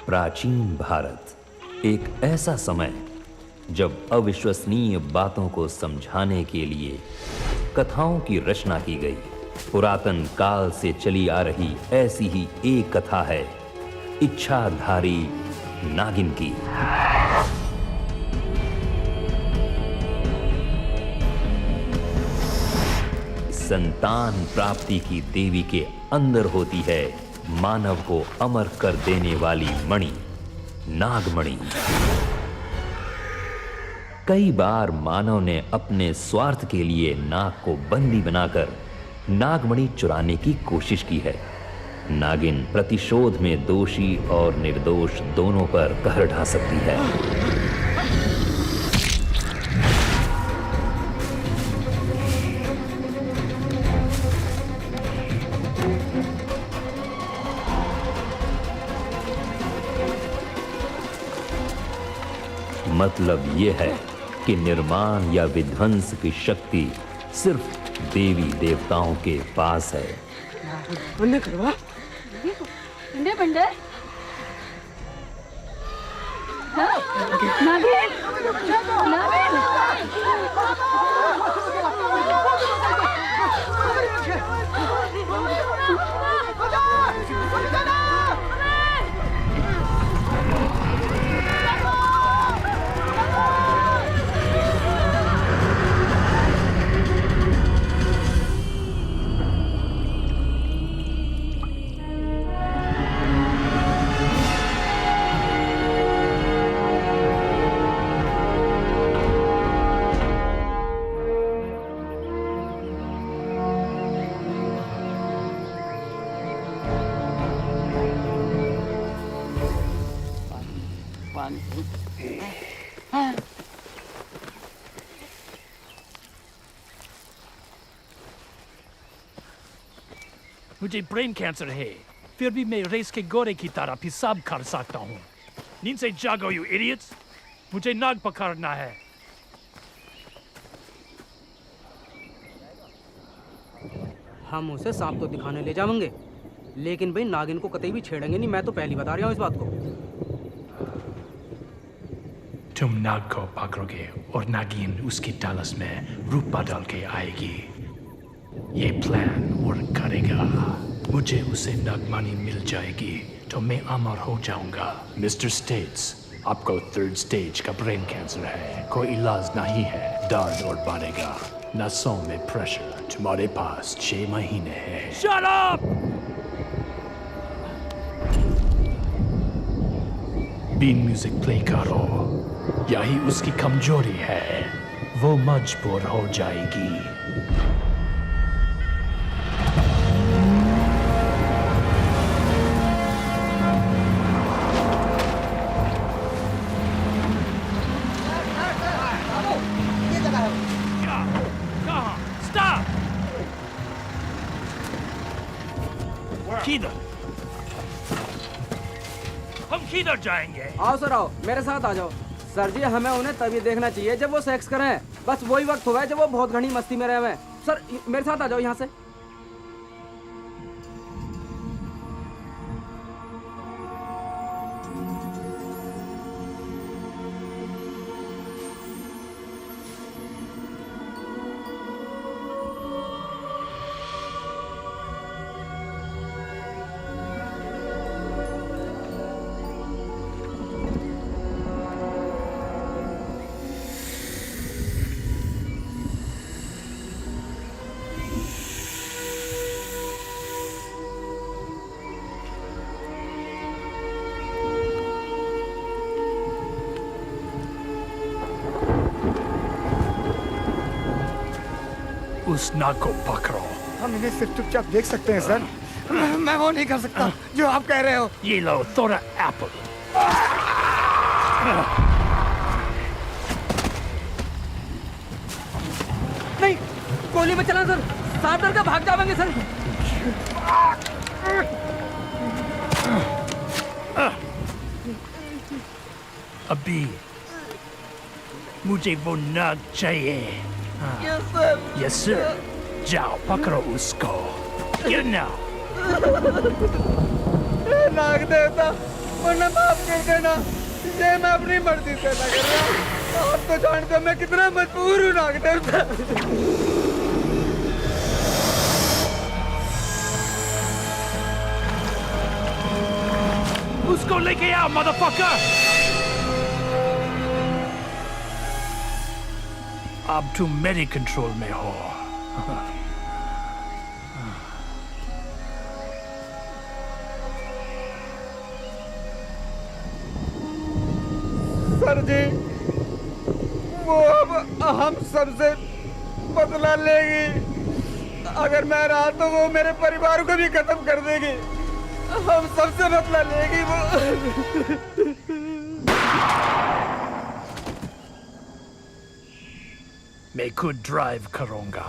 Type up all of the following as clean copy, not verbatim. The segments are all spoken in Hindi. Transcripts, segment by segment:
प्राचीन भारत एक ऐसा समय जब अविश्वसनीय बातों को समझाने के लिए कथाओं की रचना की गई। पुरातन काल से चली आ रही ऐसी ही एक कथा है इच्छाधारी नागिन की। संतान प्राप्ति की देवी के अंदर होती है मानव को अमर कर देने वाली मणि, नागमणि। कई बार मानव ने अपने स्वार्थ के लिए नाग को बंदी बनाकर नागमणि चुराने की कोशिश की है। नागिन प्रतिशोध में दोषी और निर्दोष दोनों पर कहर ढा सकती है। मतलब ये है कि निर्माण या विध्वंस की शक्ति सिर्फ देवी देवताओं के पास है। बंदे करवा बंदे बंदे नागिन नागिन मुझे ब्रेन कैंसर है, फिर भी मैं रेस के घोड़े की तरह पेशाब कर सकता हूँ। नींद से जागो यू इडियट्स, मुझे नाग पकड़ना है। हम उसे सांप तो दिखाने ले जाएंगे, लेकिन भाई नागिन को कतई भी छेड़ेंगे नहीं। मैं तो पहली बता रहा हूँ इस बात को। तुम नाग को पकड़ोगे और नागिन उसकी टालस में रूप बदल के आएगी। ये प्लान वर्क करेगा। मुझे उसे नागमणि मिल जाएगी तो मैं अमर हो जाऊंगा। मिस्टर स्टेट्स, आपको 3rd स्टेज का ब्रेन कैंसर है। कोई इलाज नहीं है, दर्द और बढ़ेगा। नसों में प्रेशर। तुम्हारे पास 6 महीने है। Shut up! बीन म्यूजिक प्ले करो। यही उसकी कमजोरी है, वो मजबूर हो जाएगी। किधर? हम किधर जाएंगे? आओ सर आओ, मेरे साथ आ जाओ। सर जी, हमें उन्हें तभी देखना चाहिए जब वो सेक्स करें। बस वही वक्त हुआ है जब वो बहुत घनी मस्ती में रहे हुए। सर मेरे साथ आ जाओ यहाँ से। उस नाग को पकड़ो। हम इन्हें सिर्फ चुपचाप देख सकते हैं सर। मैं वो नहीं कर सकता जो आप कह रहे हो। ये लो थोड़ा एप्पल। नहीं, गोली में चला सर। साथ डर का भाग जाएंगे सर। अभी मुझे वो नाग चाहिए। Yes sir. जाओ पकड़ो उसको। Get it now. नाग देवता, वरना माफ कर देना। ये मैं अपनी मर्जी से ना कर रहा। आप तो जानते हो मैं कितना मजबूर हूँ डॉक्टर साहब। उसको लेके आओ मदरफकर। अब तुम मेरे कंट्रोल में हो। सर जी, वो अब हम सबसे बदला लेगी। अगर मैं रहा तो वो मेरे परिवार को भी खत्म कर देगी। हम सबसे बदला लेगी वो। मैं खुद ड्राइव करूंगा।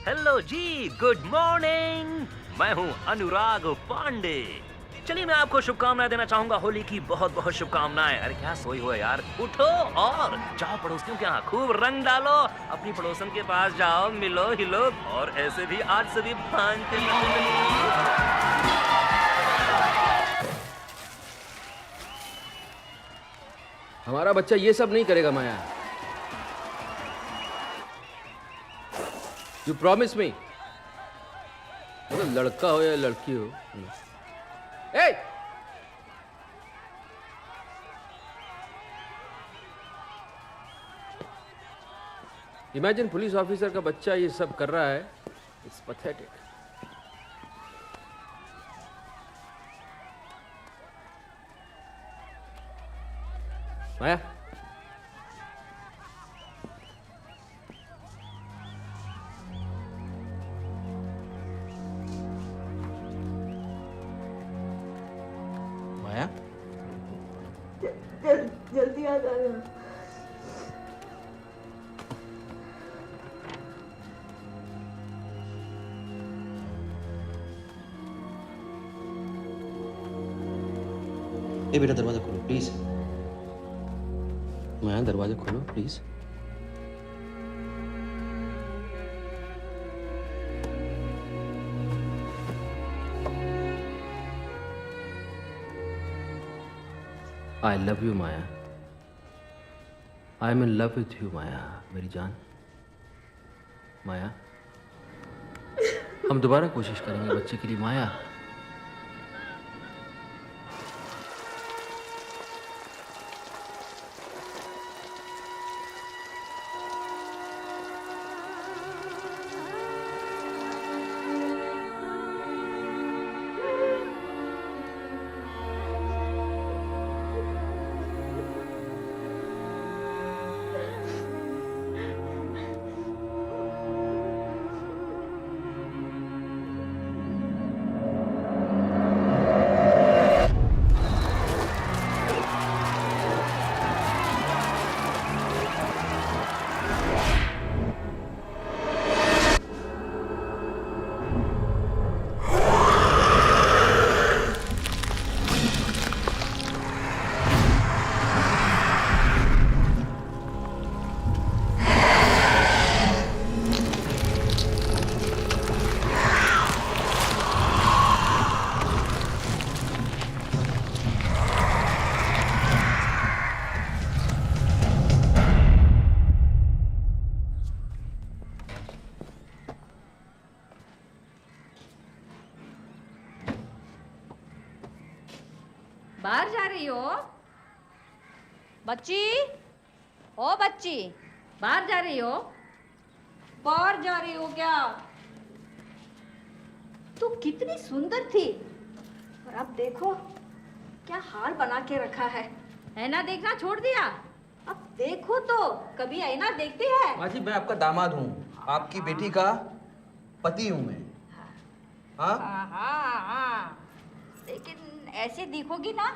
हेलो जी, गुड मॉर्निंग। मैं हूं अनुराग पांडे। चलिए मैं आपको शुभकामनाएं देना चाहूंगा। होली की बहुत बहुत शुभकामनाएं। अरे क्या सोई हो यार, उठो और जाओ पड़ोसियों के यहाँ खूब रंग डालो। अपनी पड़ोसन के पास जाओ, मिलो हिलो और ऐसे भी आज से भी भांजते हमारा बच्चा ये सब नहीं करेगा माया। You promise me. लड़का हो या लड़की हो। ए! इमेजिन पुलिस ऑफिसर का बच्चा ये सब कर रहा है। It's pathetic. माया, माया, जल्दी आ जाना। ए बेटा दरवाजा खोलो प्लीज। माया दरवाजा खोलो please. I love you Maya. I am in love with you माया, मेरी जान। माया, हम दोबारा कोशिश करेंगे बच्चे के लिए माया। बाहर जा रही हो? बच्ची, ओ बच्ची, बाहर जा रही हो? बाहर जा रही हो क्या? तू कितनी सुंदर थी और अब देखो क्या हाल बना के रखा है। ऐना देखना छोड़ दिया? अब देखो तो कभी ऐना देखती है? माँ जी, मैं आपका दामाद हूँ, आपकी बेटी का पति हूँ मैं। हाँ हाँ हाँ, लेकिन ऐसे दिखोगी ना,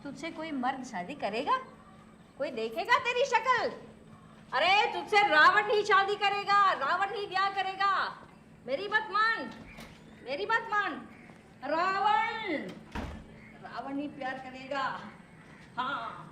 तुझसे कोई मर्द शादी करेगा? कोई देखेगा तेरी शक्ल? अरे तुझसे रावण ही शादी करेगा, रावण ही ब्याह करेगा। मेरी बात मान, मेरी बात मान। रावण, रावण ही प्यार करेगा। हाँ।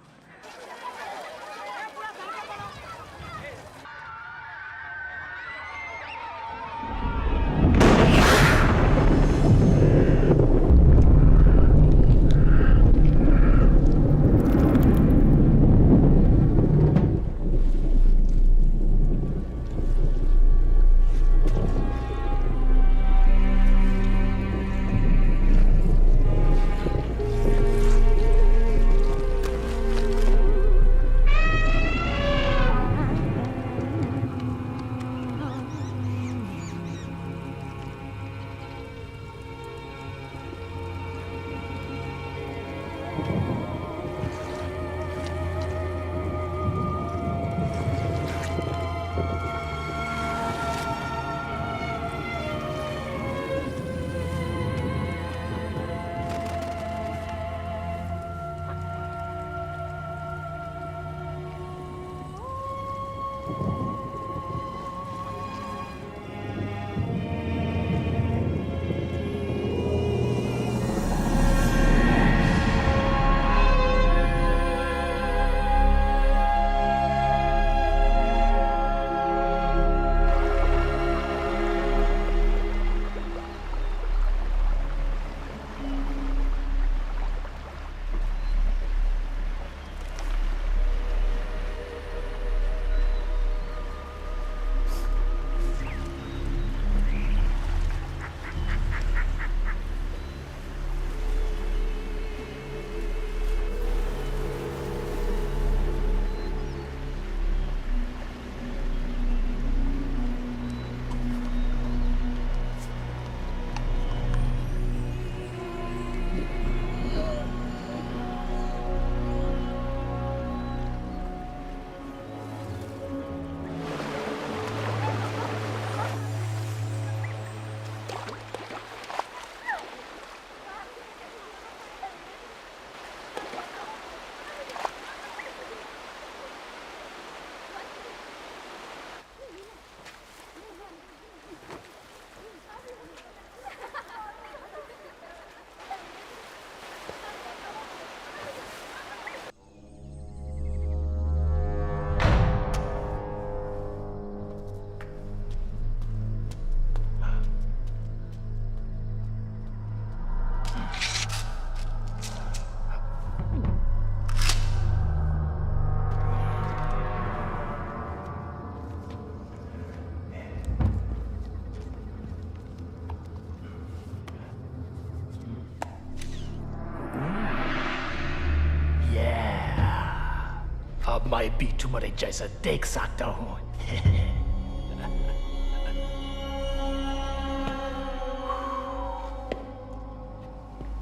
अब मैं भी तुम्हारे जैसा देख सकता हूँ।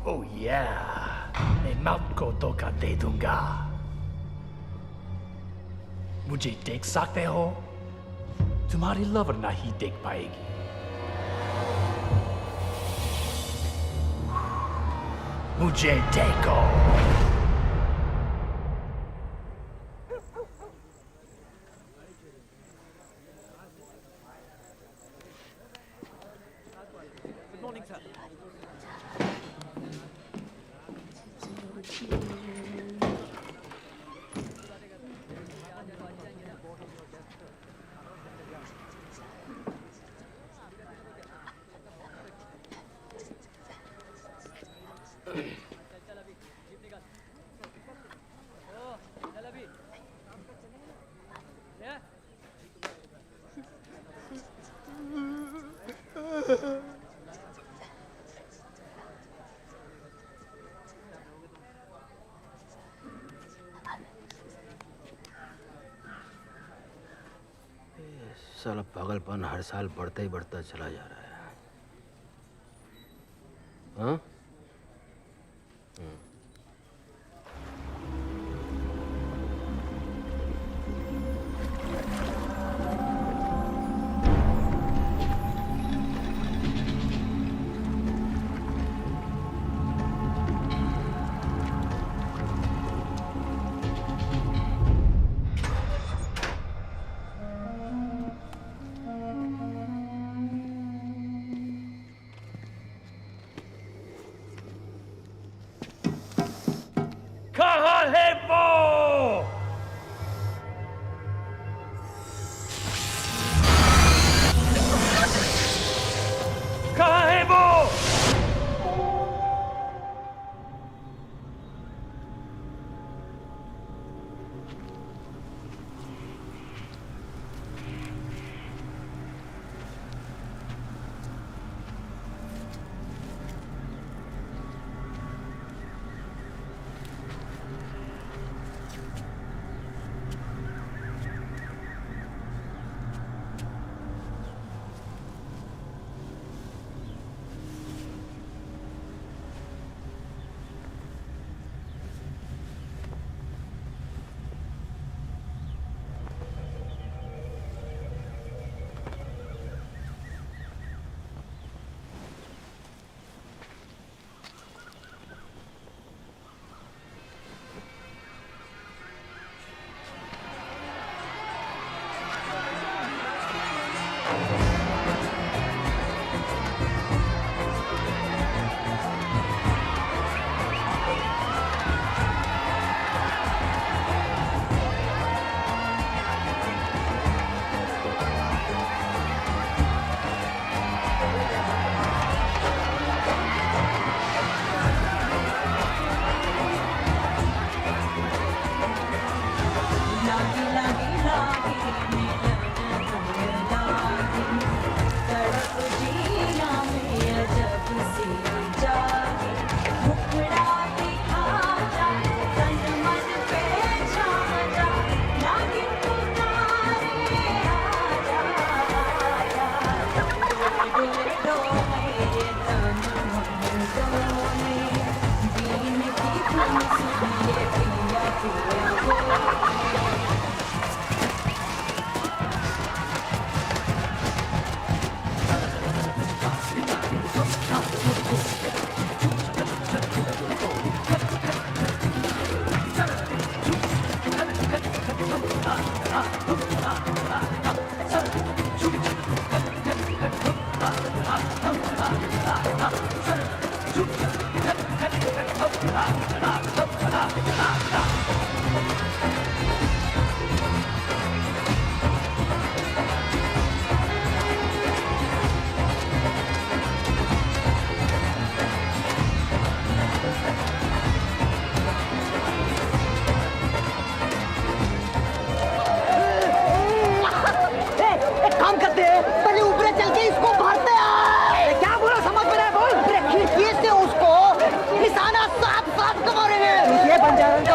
ओह या, मैं मौत को धोखा दे दूंगा। मुझे देख सकते हो? तुम्हारी लवर नहीं देख पाएगी। मुझे देखो। साला पागलपन हर साल बढ़ता ही बढ़ता चला जा रहा है। हाँ? कहाँ है वो? कहाँ है वो?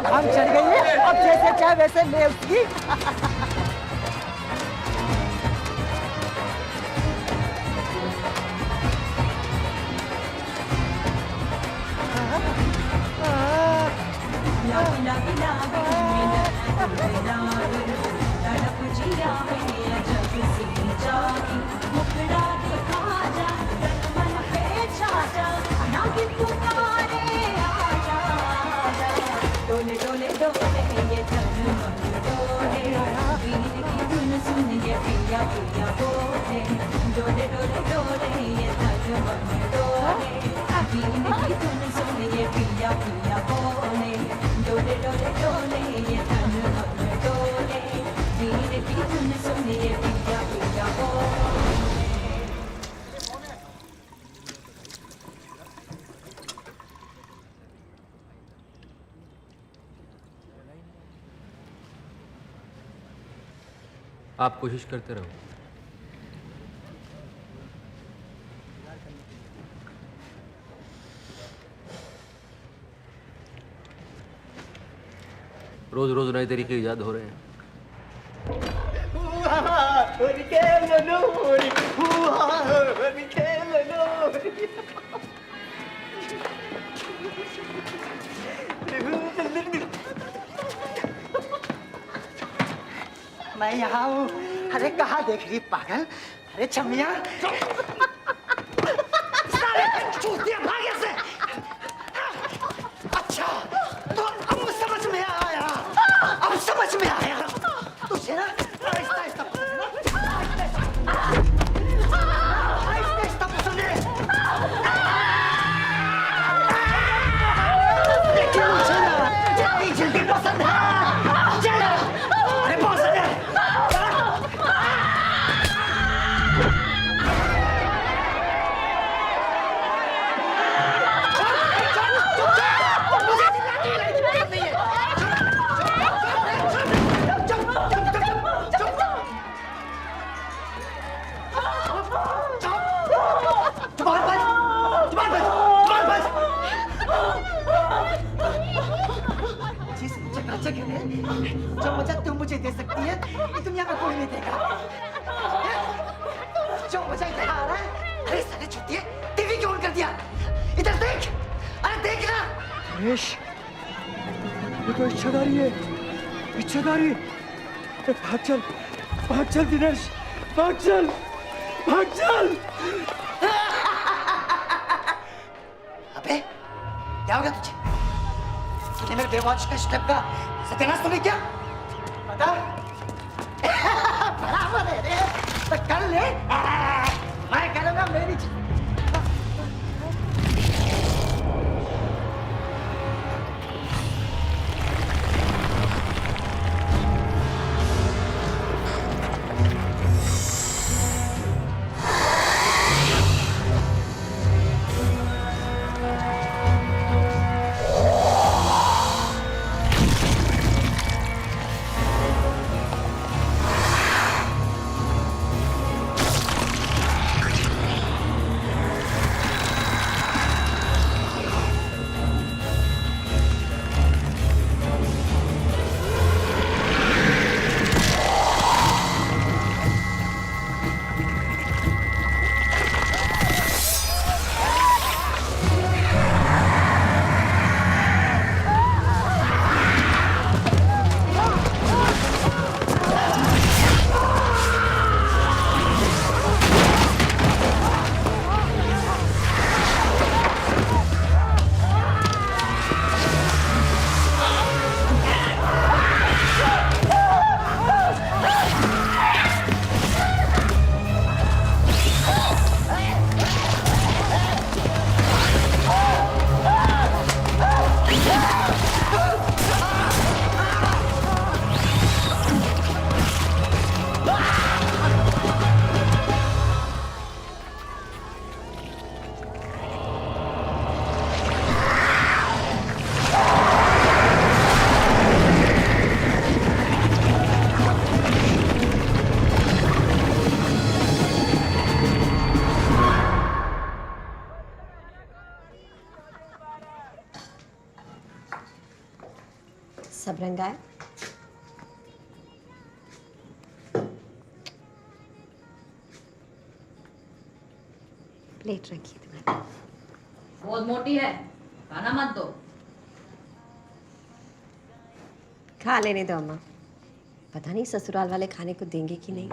भांग चढ़ गई है, अब जैसे चाहे वैसे ले उसकी। आप कोशिश करते रहो। रोज रोज नए तरीके ईजाद हो रहे हैं। मैं यहाँ हूँ। अरे कहाँ देख रही पागल? अरे छमिया सारे चूतिया भाग यहाँ से। अच्छा तो अब समझ में आया, अब समझ में आया तुझे ना। आहिस्ता आहिस्ता पसंद है। लेकिन मुझे ना जल्दी जल्दी पसंद है। अरे पसंद है। जो मजा तुम मुझे दे सकती है ये दुनिया में कोई नहीं देगा। जो मजा इधर आ रहा है। अरे साले छुट्टी टीवी क्यों ऑन कर दिया? इधर देख, अरे देख ना। रमेश, ये तो इच्छाधारी है, इच्छाधारी। भाग चल दिनेश, भाग चल, भाग चल। अबे क्या हो गया तुझे? तूने मेरे बेवॉच का स्टेप का सत्यानाश तो नहीं किया? बता। बराबर है रे, तो कर ले। मैं करूँगा मेरी। सब रंगाए। प्लेट रखिए तुम्हारी। बहुत मोटी है, खाना मत दो। खा लेने दो अम्मा, पता नहीं ससुराल वाले खाने को देंगे कि नहीं।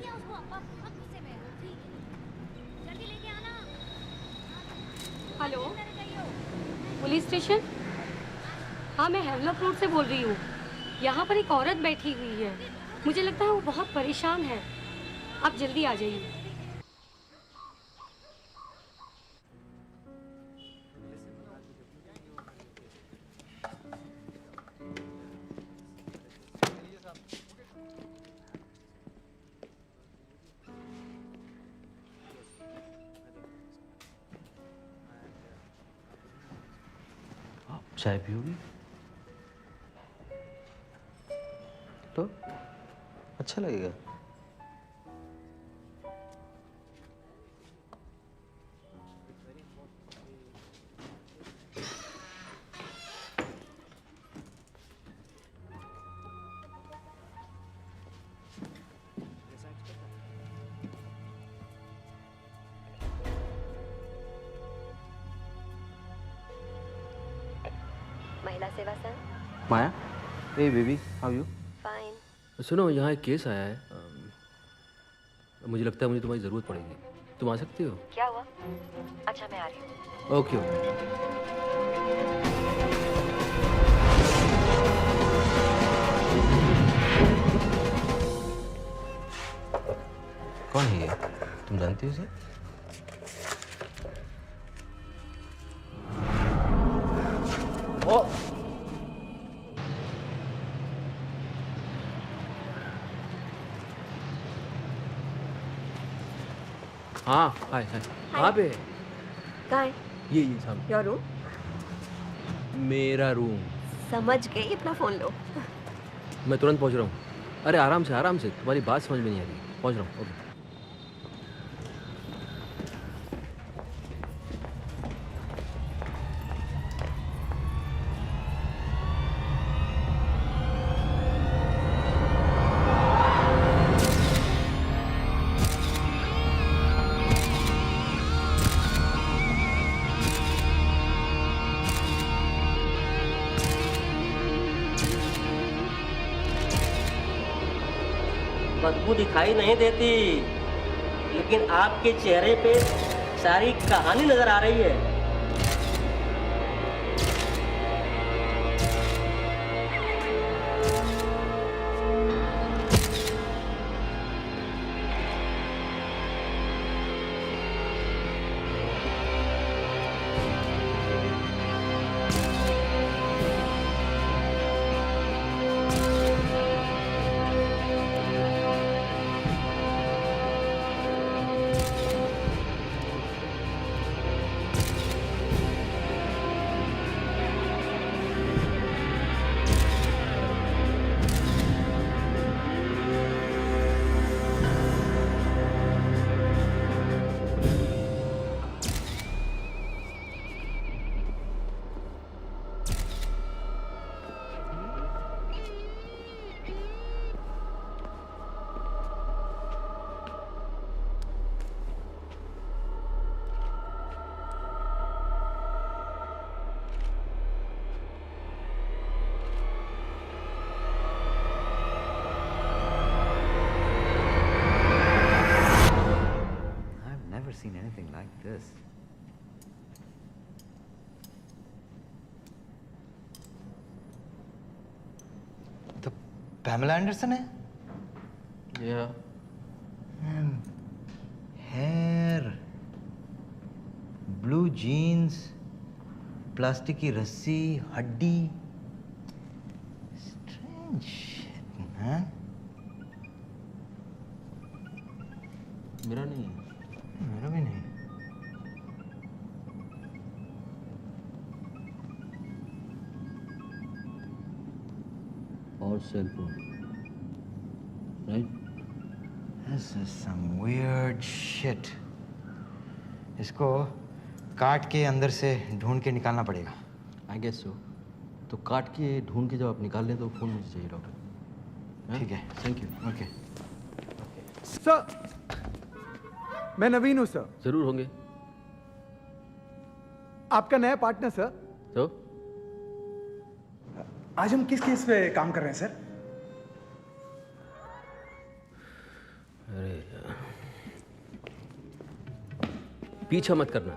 दिया उसको, अब गुस्से में है। ठीक है, जल्दी लेके आना। Hello, police station? हाँ, मैं हेवलक रोड से बोल रही हूँ। यहाँ पर एक औरत बैठी हुई है, मुझे लगता है वो बहुत परेशान है। आप जल्दी आ जाइए। चाय पियोगी? तो अच्छा लगेगा। महिला सेवा sir. Maya, hey baby, how you? Fine. सुनो, यहाँ एक केस आया है। मुझे लगता है मुझे तुम्हारी ज़रूरत पड़ेगी। तुम आ सकती हो? क्या हुआ? अच्छा, मैं आ रही हूँ। Okay okay. कौन है ये? तुम जानती हो इसे? ओ! हाँ, हाय हाय। कहाँ पे है? कहाँ है? ये सामने। Your room? मेरा रूम। समझ गई, अपना फोन लो। मैं तुरंत पहुँच रहा हूँ। अरे आराम से, आराम से। तुम्हारी बात समझ में नहीं आ रही। पहुँच रहा हूँ। ओके। बदबू दिखाई नहीं देती, लेकिन आपके चेहरे पे सारी कहानी नजर आ रही है। Seen anything like this. तो Pamela Anderson है? Yeah. Man, hair, blue jeans, plastic की रस्सी, हड्डी. Strange shit, man. मेरा नहीं है। मेरा भी नहीं। और cell phone, right? This is some weird shit. इसको काट के अंदर से ढूंढ के निकालना पड़ेगा। I guess so. तो काट के ढूंढ के जब आप निकाल लें तो फोन मुझे चाहिए डॉक्टर। ठीक है। Thank you. ओके। सर, मैं नवीन हूँ सर। जरूर होंगे। आपका नया पार्टनर सर। तो आज हम किस केस पे काम कर रहे हैं सर? अरे पीछा मत करना।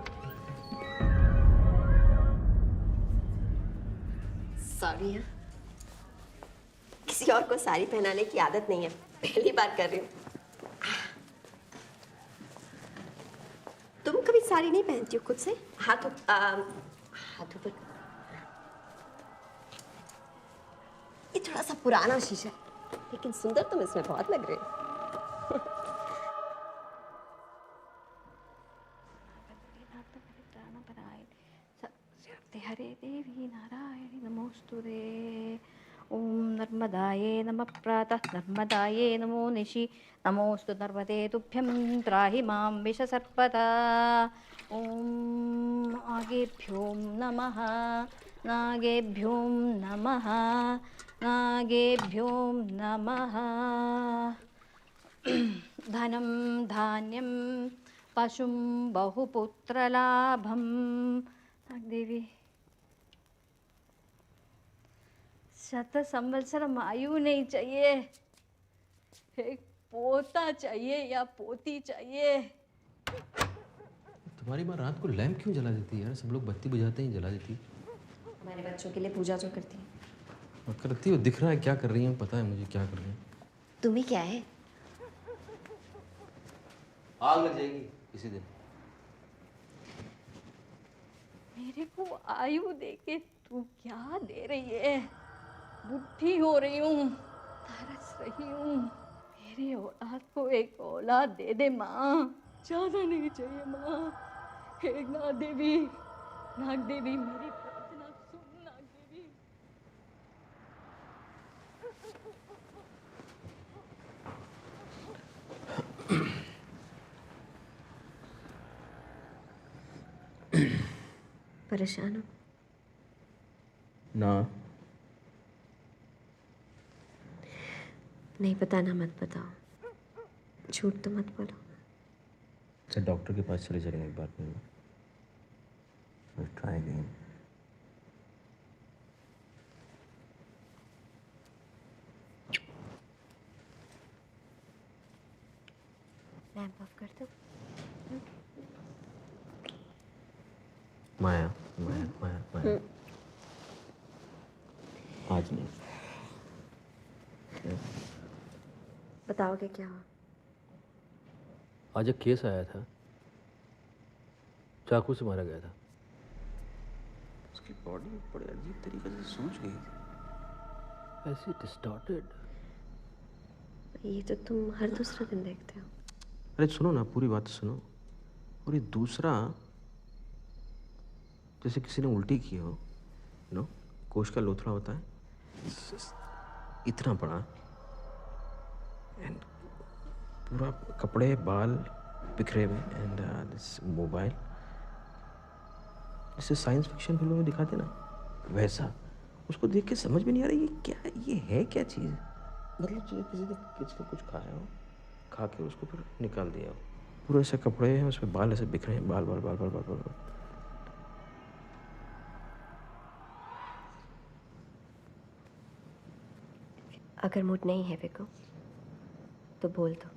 सॉरी है, किसी और को साड़ी पहनाने की आदत नहीं है, पहली बार कर रही हूँ। तुम कभी साड़ी नहीं पहनती हो खुद से? हाथों पर ये थोड़ा सा पुराना शीशा है, लेकिन सुंदर तुम इसमें बहुत लग रहे हो। हरे देवी नारायणी नमोस्तुते। ओम नर्मदाये नमः प्रातः नर्मदाये नमो निशि नमोस्तु नर्मदे तुभ्यं त्राहि मां विषसर्पदा। ओम नागेभ्यो नमः नागेभ्यो नमः नागेभ्यो नमः। धनं धान्यं पशुं बहुपुत्रलाभं। नागदेवी शत संवत्सरम आयु नहीं चाहिए, एक पोता चाहिए या पोती चाहिए। तुम्हारी माँ रात को लैंप क्यों जला देती है यार? सब लोग बत्ती बुझाते ही जला देती। हमारे बच्चों के लिए पूजा जो करती है। करती हो, दिख रहा है क्या कर रही है, पता है मुझे क्या कर रही है। तुम्हें क्या है? आग लग जाएगी किसी दिन। मेरे को आयु देके तू क्या दे रही है? बुढ़ी हो रही हूँ, तरस रही हूँ। मेरी औलाद को एक औलाद दे दे माँ, ज्यादा नहीं चाहिए माँ। हे नाग देवी मेरी प्रार्थना सुन नाग देवी। परेशान हो? ना, नहीं बताना मत बताओ, झूठ तो मत बोलो। अच्छा डॉक्टर के पास चले जाएंगे एक बार में। Try again. लैंप ऑफ कर दो। माया माया माया माया, आज नहीं। बताओगे क्या हुआ? आज एक केस आया था, चाकू से मारा गया था। उसकी बॉडी बड़े अजीब तरीके से सूज गई थी, ऐसी डिस्टॉर्टेड। ये तो तुम हर दूसरा दिन देखते हो। अरे सुनो ना, पूरी बात सुनो। और ये दूसरा, जैसे किसी ने उल्टी की हो, नो, कोश का लोथड़ा होता है इतना बड़ा, एंड पूरा कपड़े बाल बिखरे हुए, एंड दिस मोबाइल, जैसे साइंस फिक्शन फिल्मों में दिखाते ना वैसा। उसको देख के समझ में नहीं आ रहा ये क्या, ये है क्या चीज़। मतलब किसी ने कुछ खाया हो, खा के उसको फिर निकाल दिया हो। पूरे ऐसे कपड़े हैं, उसमें बाल ऐसे बिखरे हैं, बाल बाल बाल बाल बाल बाल, बाल। अगर मूड नहीं है विको तो बोल दो,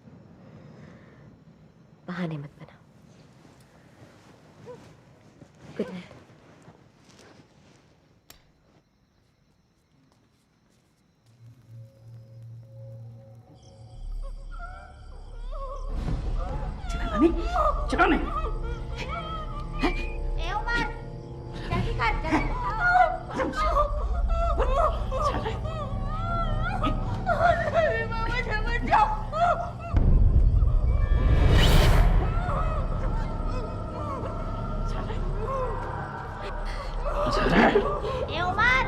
बहाने मत बनाओ। Good night. चलो नहीं। ए उमर, जल्दी कर जल्दी। ए उमर,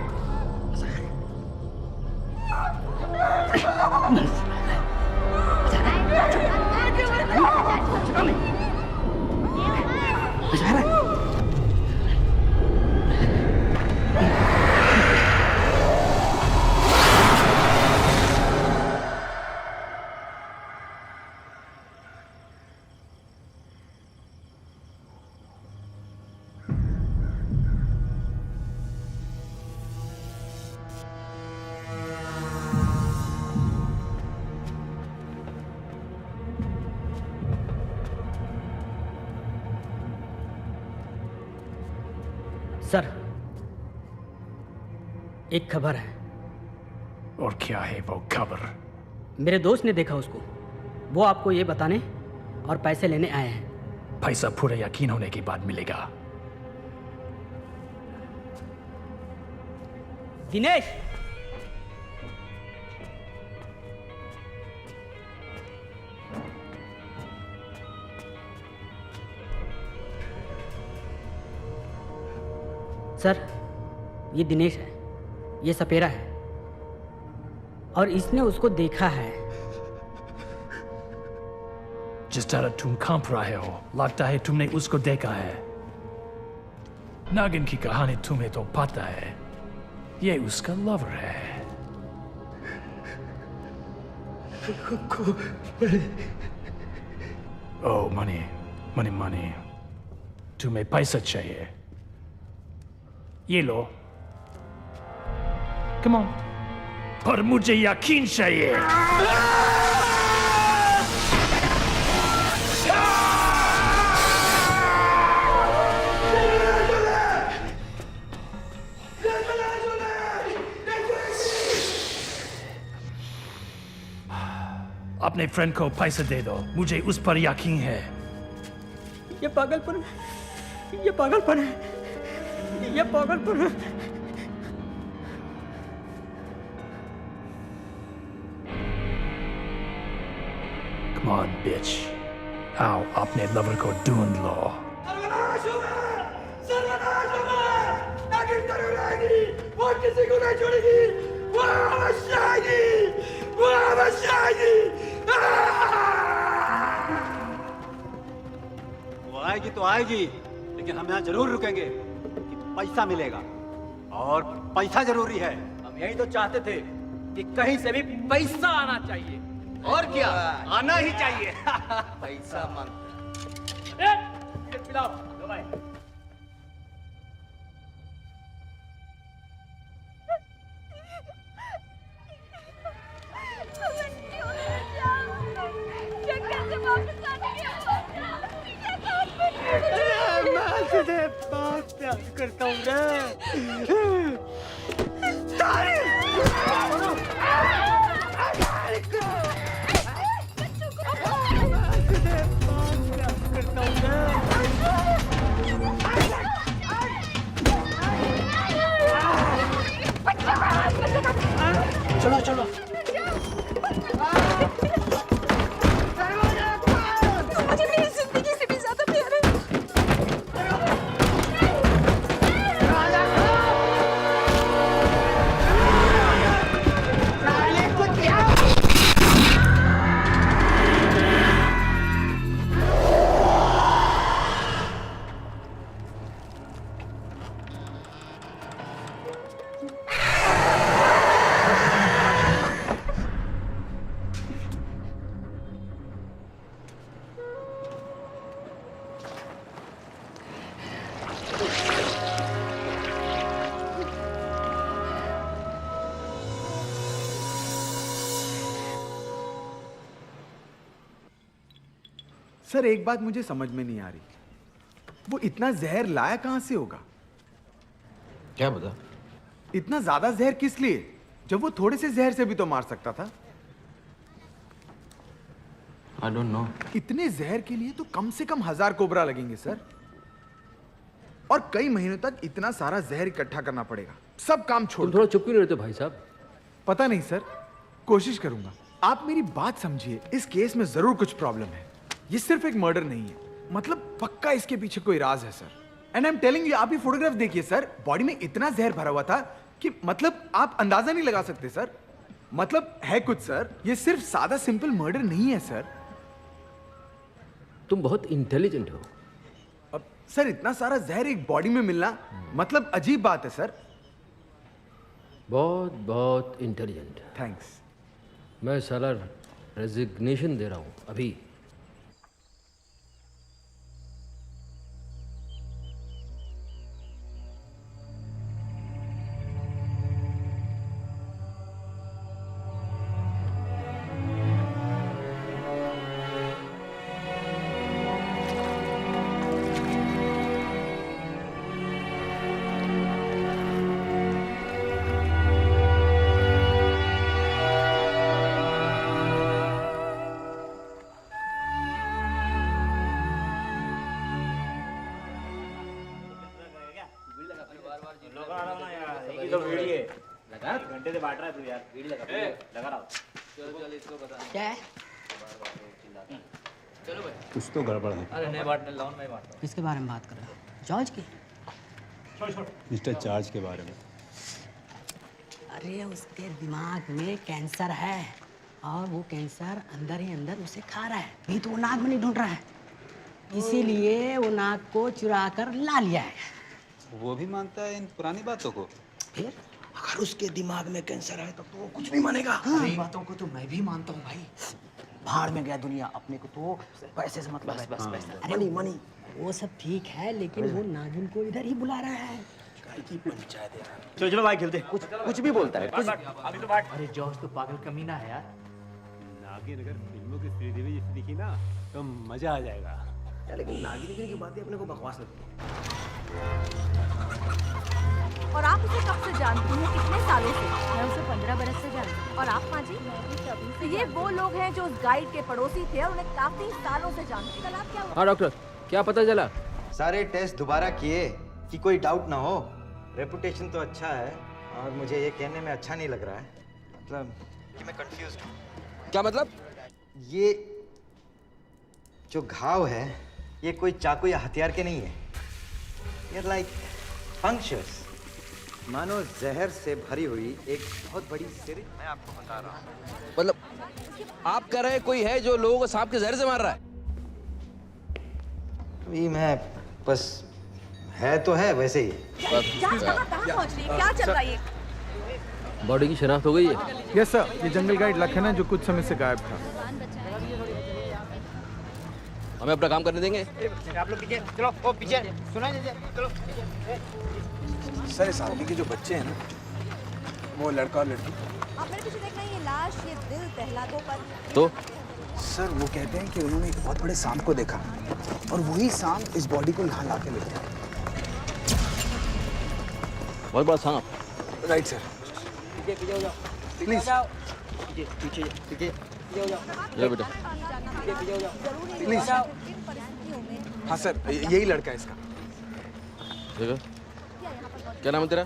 सर, एक खबर है। और क्या है वो खबर? मेरे दोस्त ने देखा उसको। वो आपको ये बताने और पैसे लेने आए हैं। पैसा पूरा यकीन होने के बाद मिलेगा। दिनेश, सर, ये दिनेश है, ये सपेरा है और इसने उसको देखा है। जिस तरह तुम कांप रहे हो, लगता है तुमने उसको देखा है। नागिन की कहानी तुम्हें तो पता है, ये उसका लवर है। ओ मनी, मनी मनी, तुम्हें पैसा चाहिए, ये लो। कम ऑन, पर मुझे यकीन चाहिए। अपने फ्रेंड को पैसा दे दो, मुझे उस पर यकीन है। ये पागलपन है, ये पागलपन है, ये पागलपन है। Come on, bitch. आओ अपने लवर को ढूंढ लो। वो किसी को नहीं छोड़ेगी, वो अवश्य आएगी, वो अवश्य आएगी। वो आएगी तो आएगी, लेकिन हम यहाँ जरूर रुकेंगे कि पैसा मिलेगा, और पैसा जरूरी है। हम यही तो चाहते थे कि कहीं से भी पैसा आना चाहिए, और क्या आना ही चाहिए। पैसा मांग पिलाओ दवाई। मैं तुझे बहुत प्यार करता हूँ रे। चलो चलो। मुझे मेरी जिंदगी से भी ज्यादा प्यार है। सर, एक बात मुझे समझ में नहीं आ रही, वो इतना जहर लाया कहां से होगा? क्या बता? इतना ज्यादा जहर किस लिए, जब वो थोड़े से जहर से भी तो मार सकता था। I don't know. इतने जहर के लिए तो कम से कम 1000 कोबरा लगेंगे सर, और कई महीनों तक इतना सारा जहर इकट्ठा करना पड़ेगा। सब काम छोड़। तुम थोड़ा चुप क्यों रहते भाई साहब? पता नहीं सर, कोशिश करूंगा। आप मेरी बात समझिए, इस केस में जरूर कुछ प्रॉब्लम है। ये सिर्फ एक मर्डर नहीं है, मतलब पक्का इसके पीछे कोई राज है sir. And I am telling you, आप ये फोटोग्राफ देखिए सर, बॉडी में इतना जहर भरा हुआ था कि मतलब आप अंदाजा नहीं लगा सकते सर। मतलब है कुछ सर, ये सिर्फ सादा सिंपल मर्डर नहीं है सर। तुम बहुत इंटेलिजेंट हो। अब सर, इतना सारा जहर एक बॉडी में मिलना मतलब अजीब बात है सर। बहुत बहुत इंटेलिजेंट। थैंक्स। मैं साला रेजिग्नेशन दे रहा हूं अभी। तो वीडियो लगा घंटे से बांट रहा है तू यार वीडियो लगा रहा चल इसको बता क्या है? चलो भाई कुछ तो गड़बड़ है। अरे नहीं बांटने लाओ नहीं बांटो। किसके बारे में बात कर रहे हो? जॉर्ज की? मिस्टर चार्ज के बारे में। अरे उसके दिमाग में कैंसर है और वो कैंसर अंदर ही अंदर उसे खा रहा है। नहीं तो वो नागमणि ढूंढ रहा है, इसीलिए वो नाग को चुरा कर ला लिया है। वो भी मानता है इन पुरानी बातों को। फिर अगर उसके दिमाग में कैंसर है तो वो कुछ भी मानेगा। इन बातों को तो मैं भी मानता हूँ भाई। भाड़ में गया दुनिया, अपने को तो पैसे से मतलब है। बस अरे मनी मनी। वो सब ठीक है, लेकिन वो नागिन को इधर ही बुला रहा है। की पंचायत है। चलो चलो भाई खेलते। कुछ भी बोलता है कुछ। अभी तो बांट। अरे जॉर्ज तो पागल कमीना है यार। नागिन अगर फिल्मों की श्रीदेवी जैसी दिखी ना तो मजा आ जाएगा। लेकिन नागिन की बातें अपने को बकवास लगती है। और आप उसे कब से जानती हैं? कितने सालों से? मैं उसे 15 बरस से जानती हूँ। और आप माँ जी? मैं भी तभी से। ये वो लोग हैं जो उस गाइड के पड़ोसी थे और उन्हें काफी सालों से जानते हैं। कल आप क्या हुआ? हाँ डॉक्टर, क्या पता चला? सारे टेस्ट दोबारा किए कि कोई डाउट ना हो। रेपुटेशन तो अच्छा है और मुझे ये कहने में अच्छा नहीं लग रहा है, मतलब कि मैं कंफ्यूज्ड हूँ। क्या मतलब? ये जो घाव है ये कोई चाकू या हथियार के नहीं है। ये लाइक फंक्शंस, मानो जहर से भरी हुई एक बहुत बड़ी सिरिंज। मैं आपको बता रहा हूँ। मतलब आप कह रहे हैं कोई है जो लोगों को सांप के जहर से मार रहा है? अभी मैं बस है तो है वैसे ही। जांच कहाँ पहुँच रही है? क्या चल रहा है ये? बॉडी की शिनाख्त हो गई है? यस सर, ये जंगल गाइड लखन है जो कुछ समय से गायब था। हमें अपना काम करने देंगे? आप लोग पीछे चलो, वो पीछे सुनाई दीजिए, चलो। सर इस आदमी के जो बच्चे हैं ना, वो लड़का और लड़की। आप मेरे पीछे देखना, ये लाश, ये दिल दहला दो पर। तो सर वो कहते हैं कि उन्होंने एक बहुत बड़े सांप को देखा और वही सांप इस बॉडी को यहाँ ला के ले गया। बहुत बड़ा सांप? Right sir. पीछे हो जाओ। प्लीज पीछे हो जाओ। ले बेटा। पीछे हो जाओ। प्लीज। हाँ सर, यही लड़का है इसका। देखो, क्या नाम है तेरा?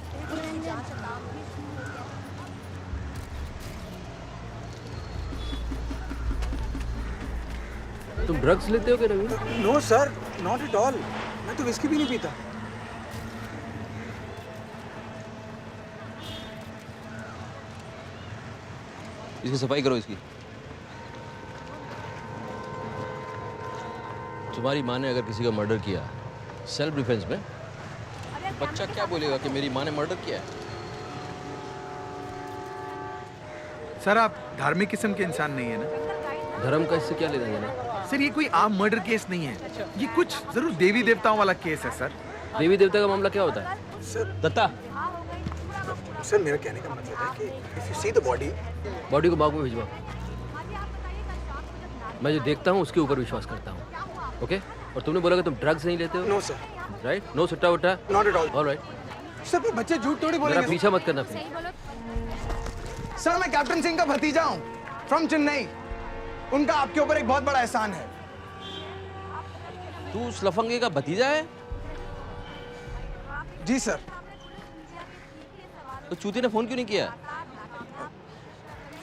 तुम ड्रग्स लेते हो क्या Ravi? No sir, not at all. मैं तो विस्की भी नहीं पीता। इसकी सफाई करो इसकी। तुम्हारी माँ ने अगर किसी का मर्डर किया सेल्फ डिफेंस में, बच्चा क्या बोलेगा कि मेरी माँ ने मर्डर किया है? सर आप धार्मिक किस्म के इंसान नहीं है ना? धर्म का इससे क्या लेना देना? सर ये कोई आम मर्डर केस नहीं है, ये कुछ जरूर देवी देवताओं वाला केस है सर। देवी देवता का मामला क्या होता है? सर दत्ता, सर मेरा कहने का मतलब है कि if you see the body. Body को बाग में भिजवाओ। मैं जो देखता हूँ उसके ऊपर विश्वास करता हूँ, ओके? और तुमने बोला कि तुम ड्रग्स नहीं लेते हो? No sir. राइट? नो सट्टा वट्टा? Not at all. Alright. Sir बच्चे झूठ थोड़ी बोलेंगे। मेरा पीछा मत करना प्लीज। सर मैं कैप्टन सिंह का भतीजा हूँ, फ्रॉम चेन्नई। उनका आपके ऊपर एक बहुत बड़ा एहसान है। तू उस लफंगे का भतीजा है? जी सर। तो चूते ने फोन क्यों नहीं किया?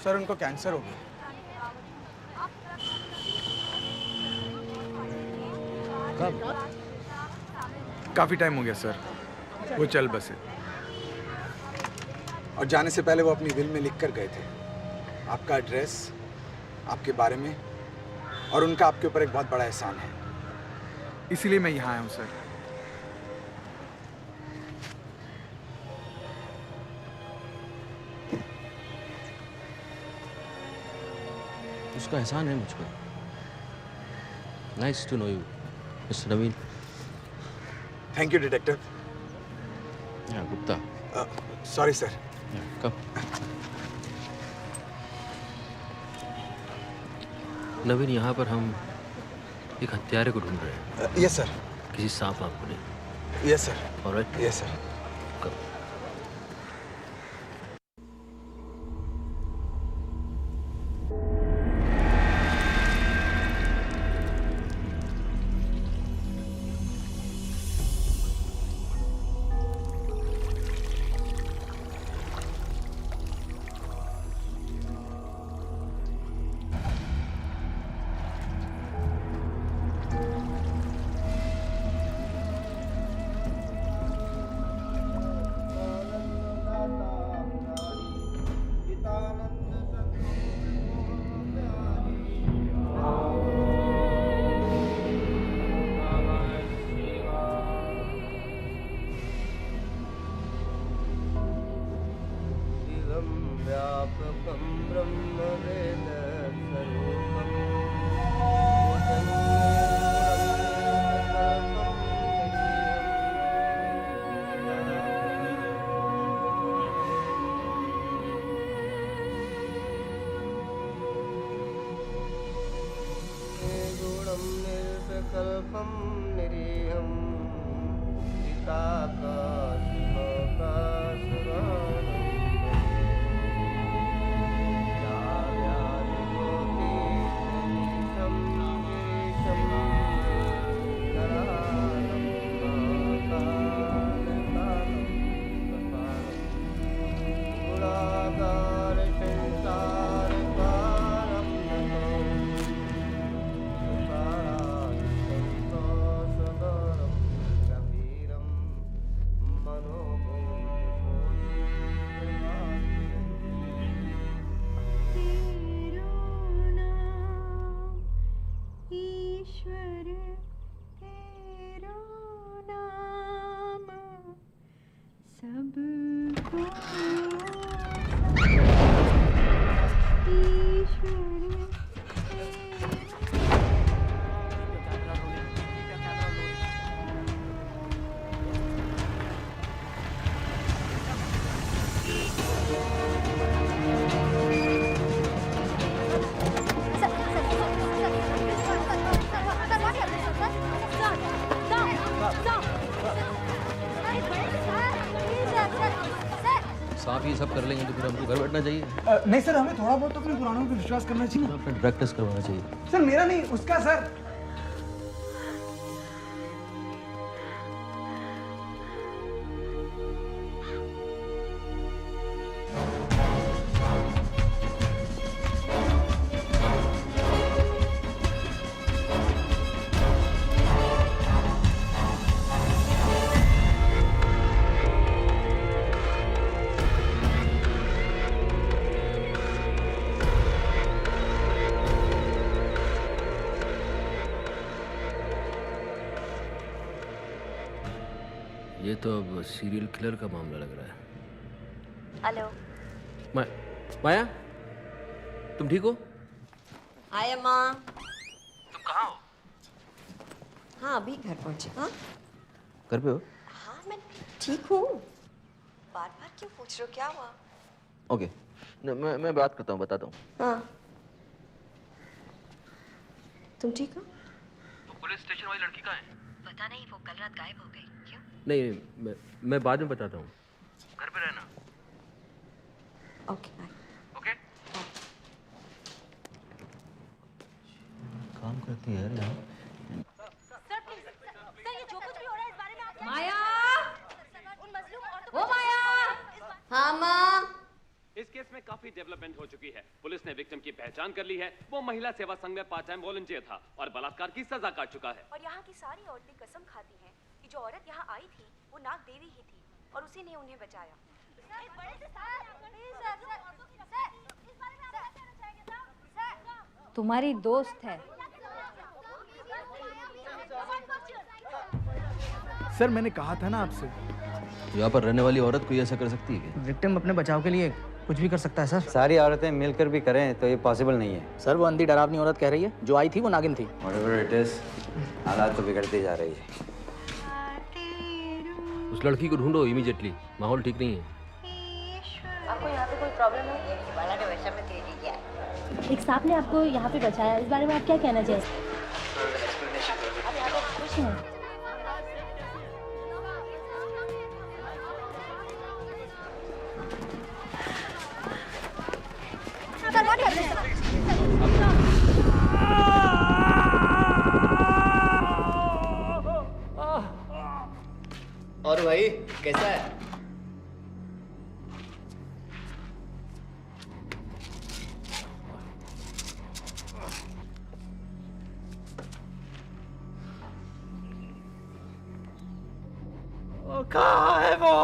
सर उनको कैंसर हो गया। कब? काफी टाइम हो गया सर, वो चल बसे। और जाने से पहले वो अपनी विल में लिख कर गए थे आपका एड्रेस, आपके बारे में, और उनका आपके ऊपर एक बहुत बड़ा एहसान है, इसीलिए मैं यहाँ आया हूँ सर। उसका एहसान है मुझ पर। Nice to know you mister Naveen. Thank you detective. Gupta. Sorry sir. कब? नवीन, यहाँ पर हम एक हत्यारे को ढूंढ रहे हैं। Yes sir. किसी सांप वाप को नहीं। Yes sir. Alright? Yes sir. कब? निरीहं निरीहं चिताकाशलोकासुरानं चाव्यादिगोपीशं गिरीशं करालं कालकालं गुणाकारसंसारकारं सन्तोषकरं गभीरं ईश्वर तेरो नाम सबको साहब ये सब कर लेंगे तो फिर हमको घर बैठना चाहिए। नहीं सर, हमें थोड़ा बहुत तो अपने पुरानों पे विश्वास करना चाहिए। अपना ड्रग टेस्ट करवाना चाहिए। सर मेरा नहीं, उसका सर। ये तो अब सीरियल किलर का मामला लग रहा है। हेलो। माया, तुम ठीक हो? हाय अम्मा। तुम कहाँ हो? हाँ अभी घर पहुंचे। हाँ घर पे हो? हाँ मैं ठीक हूँ। बार बार क्यों पूछ रहे हो, क्या हुआ? ओके, मैं बात करता हूँ, बताता हूँ। हाँ तुम ठीक हो? तो पुलिस स्टेशन वाली लड़की कहाँ है? पता नहीं, वो कल रात गायब हो गई। क्यों? नहीं, मैं बाद में बताता हूँ। घर पे रहना। Okay bye. ओके। काम करती है यार। माया, ओ माया। हाँ माँ। इस केस में काफी डेवलपमेंट हो चुकी है। पुलिस ने विक्टिम की पहचान कर ली है। वो महिला सेवा संघ में पार्ट टाइम वॉलंटियर था और बलात्कार की सजा काट चुका है। और यहाँ की सारी औरतें कसम खाती हैं कि जो औरत यहाँ आई थी वो नाग देवी ही थी और उसी ने उन्हें बचाया। तुम्हारी दोस्त है। सर मैंने कहा था ना आपसे। यहाँ पर रहने वाली औरत कोई ऐसा कर सकती है क्या? विक्टिम अपने बचाव के लिए कुछ भी कर सकता है सर। सारी औरतें मिलकर भी करें तो ये पॉसिबल नहीं है। सर वो अंधी डरावनी औरत कह रही है, जो आई थी वो नागिन थी। Whatever it is, हालात तो बिगड़ती जा रही है। उस लड़की को ढूंढो इमीडिएटली, माहौल ठीक नहीं है। आपको यहाँ पे कोई प्रॉब्लम है? एक सांप ने आपको यहाँ पे बचाया, इस बारे में आप क्या कहना चाहेंगे? आप यहाँ पे खुश हैं? और भाई कैसा है? कहाँ है वो?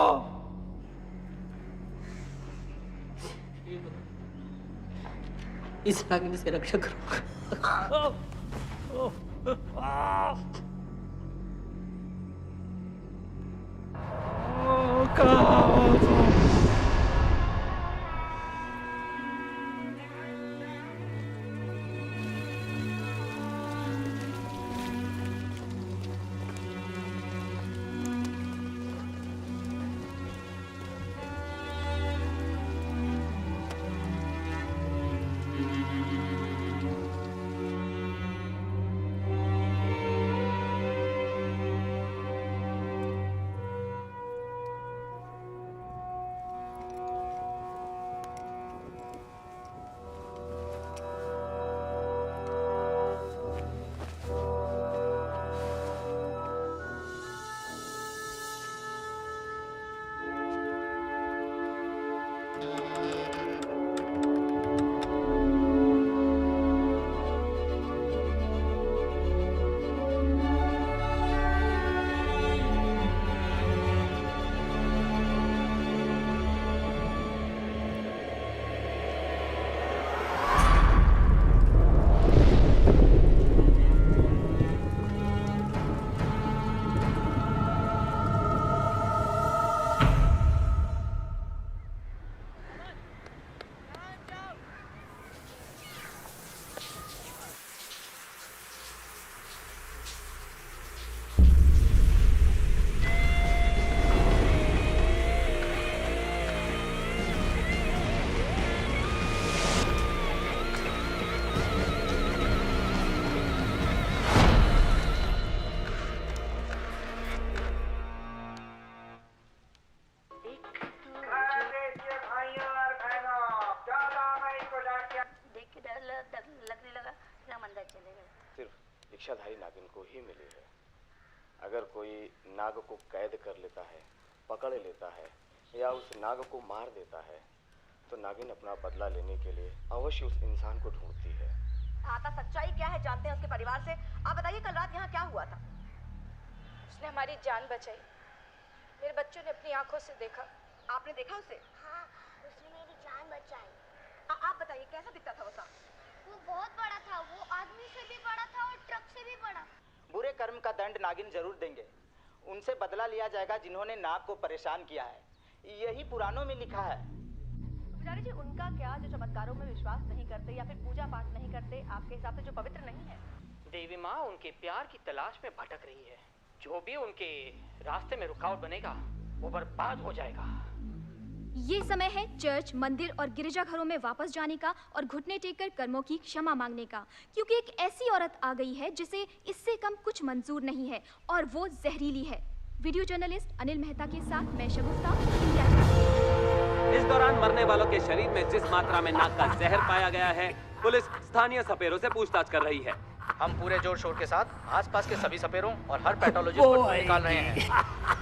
इस नागिन से रक्षा करो। को ही मिली है। अगर कोई नाग को कैद कर लेता है, पकड़ लेता है या उस नाग को मार देता है तो नागिन अपना बदला लेने के लिए अवश्य उस इंसान को ढूंढती है। आता सच्चाई क्या है जानते हैं उसके परिवार से। आप बताइए कल रात यहाँ क्या हुआ था? उसने हमारी जान बचाई। मेरे बच्चों ने अपनी आंखों से देखा। आपने देखा उसे? हाँ, उसने मेरी जान बचाई। आप बताइए कैसा दिखता था वो सांप? वो बहुत बड़ा था, वो आदमी से भी बड़ा था और ट्रक से भी बड़ा। बुरे कर्म का दंड नागिन जरूर देंगे। उनसे बदला लिया जाएगा जिन्होंने नाग को परेशान किया है, यही पुराणों में लिखा है। पुजारी जी, उनका क्या जो चमत्कारों में विश्वास नहीं करते या फिर पूजा पाठ नहीं करते, आपके हिसाब से जो पवित्र नहीं है? देवी माँ उनके प्यार की तलाश में भटक रही है। जो भी उनके रास्ते में रुकावट बनेगा वो बर्बाद हो जाएगा। ये समय है चर्च, मंदिर और गिरजाघरों में वापस जाने का और घुटने टेककर कर्मों की क्षमा मांगने का, क्योंकि एक ऐसी औरत आ गई है जिसे इससे कम कुछ मंजूर नहीं है और वो जहरीली है। वीडियो जर्नलिस्ट अनिल मेहता के साथ मैं शगुफ्ता, इंडिया। इस दौरान मरने वालों के शरीर में जिस मात्रा में नाग का जहर पाया गया है, पुलिस स्थानीय सपेरों से पूछताछ कर रही है। हम पूरे जोर शोर के साथ आसपास के सभी सपेरों और हर पैथोलॉजिस्ट को निकाल रहे हैं।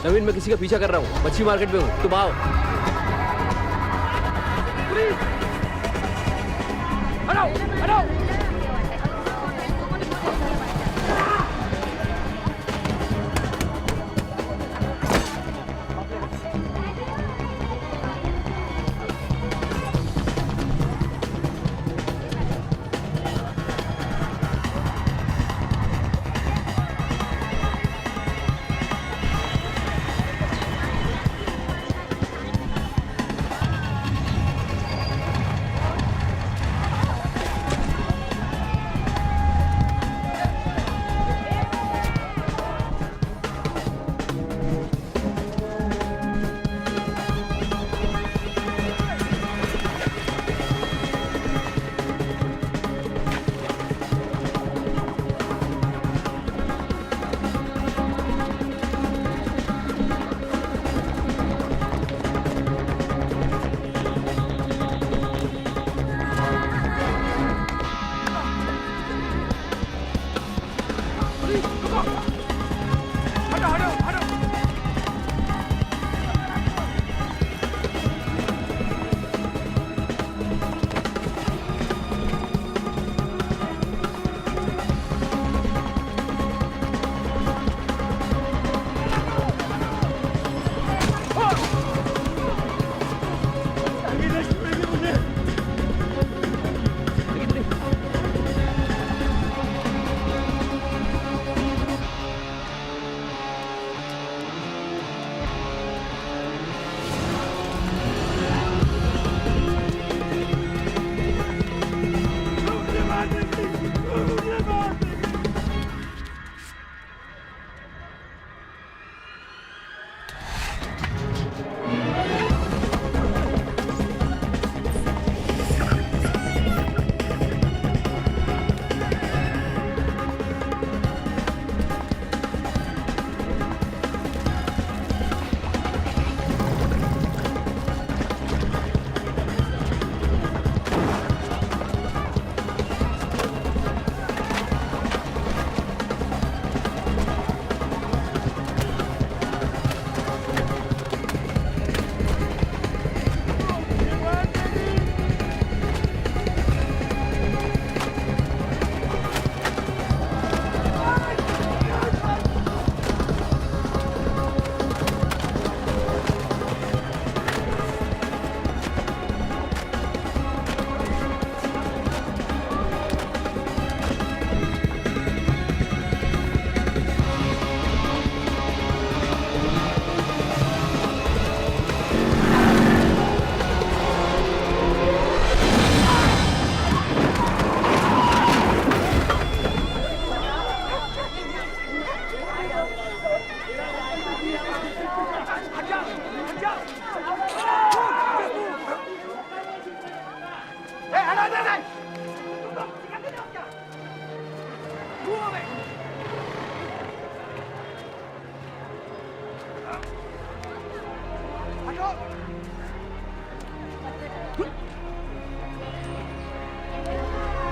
नवीन, मैं किसी का पीछा कर रहा हूँ, मच्छी मार्केट में हूँ, तुम आओ। हटाओ, हटाओ।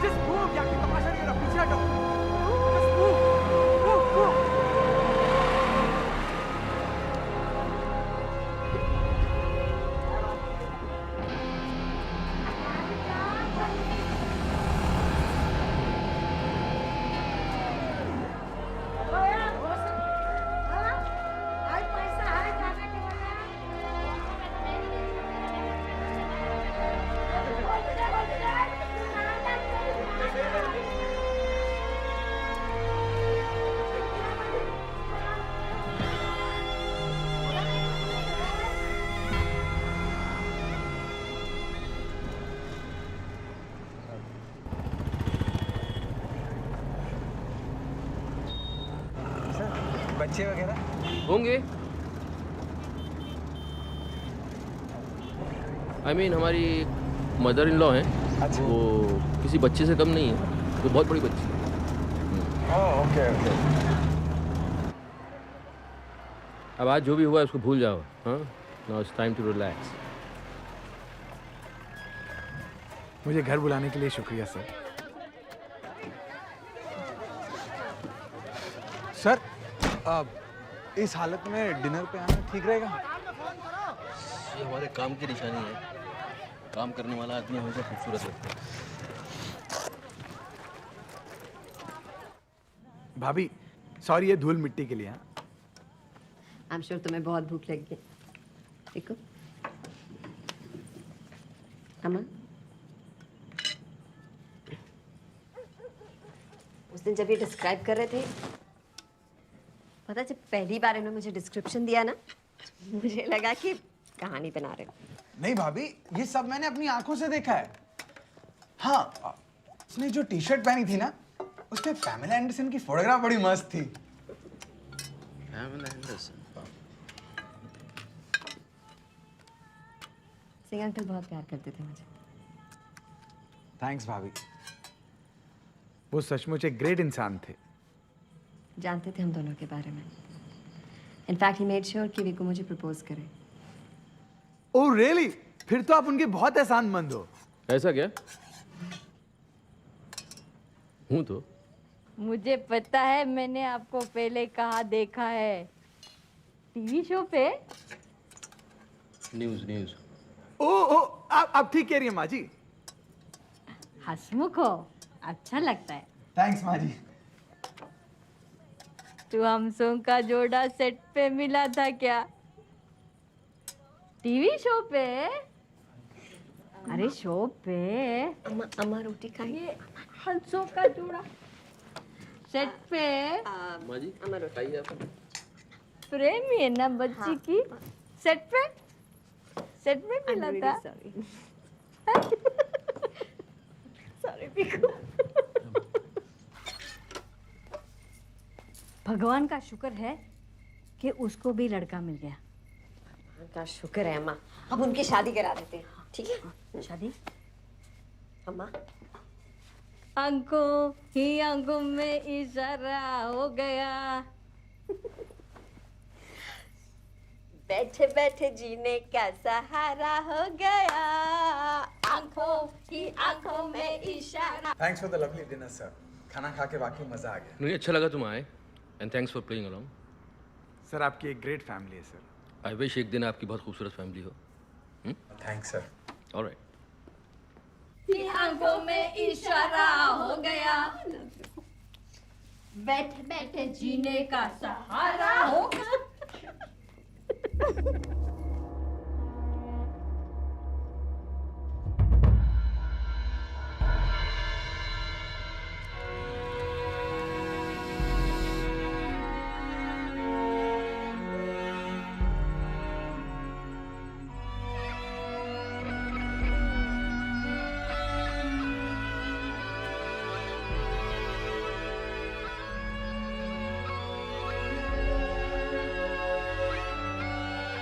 Just move, यार, ये तमाशा नहीं हो रहा, पीछे हटो। Just move. बच्चे वगैरह होंगे। I mean, हमारी मदर इन लॉ हैं। अच्छा। वो किसी बच्चे से कम नहीं है, वो बहुत बड़ी बच्ची है। Okay okay. अब आज जो भी हुआ है उसको भूल जाओ। हाँ, now it's time to relax. मुझे घर बुलाने के लिए शुक्रिया सर। सर, इस हालत में डिनर पे आना ठीक रहेगा? ये हमारे काम की निशानी है। काम करने वाला आदमी हमेशा खूबसूरत लगता है। भाभी, सॉरी ये धूल मिट्टी के लिए। आई एम श्योर तुम्हें बहुत भूख लगी है। ठीक हो? अमन, उस दिन जब ये डिस्क्राइब कर रहे थे, पता जब पहली बार इन्होंने मुझे डिस्क्रिप्शन दिया ना, मुझे लगा कि कहानी बना रहे हो। नहीं भाभी, ये सब मैंने अपनी आंखों से देखा है। हाँ, उसने जो टी शर्ट पहनी थी ना, उसमें पैमेला एंडरसन की फोटोग्राफ बड़ी मस्त थी। Pamela Anderson. सिंह अंकल बहुत प्यार करते थे मुझे। थैंक्स भाभी। वो सचमुच एक ग्रेट इंसान थे। जानते थे हम दोनों के बारे में। इनफैक्ट ही मेड श्योर कि विको मुझे प्रपोज करे। Oh really? फिर तो आप उनके बहुत एहसानमंद हो। ऐसा क्या? हूँ तो। मुझे पता है, मैंने आपको पहले कहाँ देखा है। टीवी शो पे। न्यूज़। ओह, आप ठीक कह रही हैं माँ जी। हंसमुख हो, अच्छा लगता है। थैंक्स माँ जी। तू हम सों का जोड़ा सेट पे मिला था क्या? टीवी शो पे? अरे शो पे। अम्मा रोटी खाइए। हंसों का जोड़ा सेट पे। माँ जी, खाइए आप। प्रेमी है ना बच्ची की। सेट पे मिला था। सॉरी पिकू। भगवान का शुक्र है कि उसको भी लड़का मिल गया। भगवान का शुक्र है अम्मा। अब उनकी शादी करा देते हैं, ठीक है? शादी? अम्मा, आंखों ही आंखों में इशारा हो गया। बैठे बैठे जीने का सहारा हो गया। आंखों ही आंखों में इशारा। Thanks for the lovely dinner sir. खाना खा के वाकई मजा आ गया। मुझे अच्छा लगा तुम आए। And thanks for playing along. Sir, आपकी एक ग्रेट फैमिली है सर। आई विश एक दिन आपकी बहुत खूबसूरत फैमिली हो। Thanks sir. ऑलराइट। आंखों में इशारा हो गया। बैठे बैठे जीने का सहारा हो गया।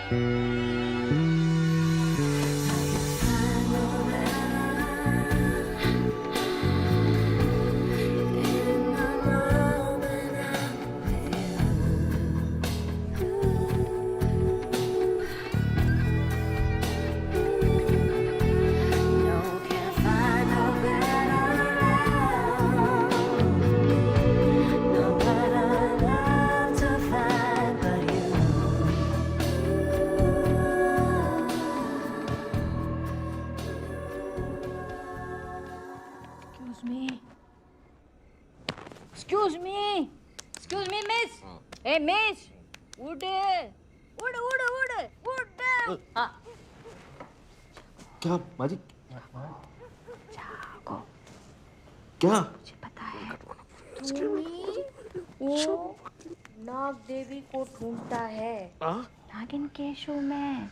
Mm-hmm. Excuse me miss. ए मिस, उड़ उड़ उड़ उड़ उड़। हाँ क्या माजी? जागो। क्या? मुझे पता है वो नाग देवी को ढूंढता है नागिन के शो में।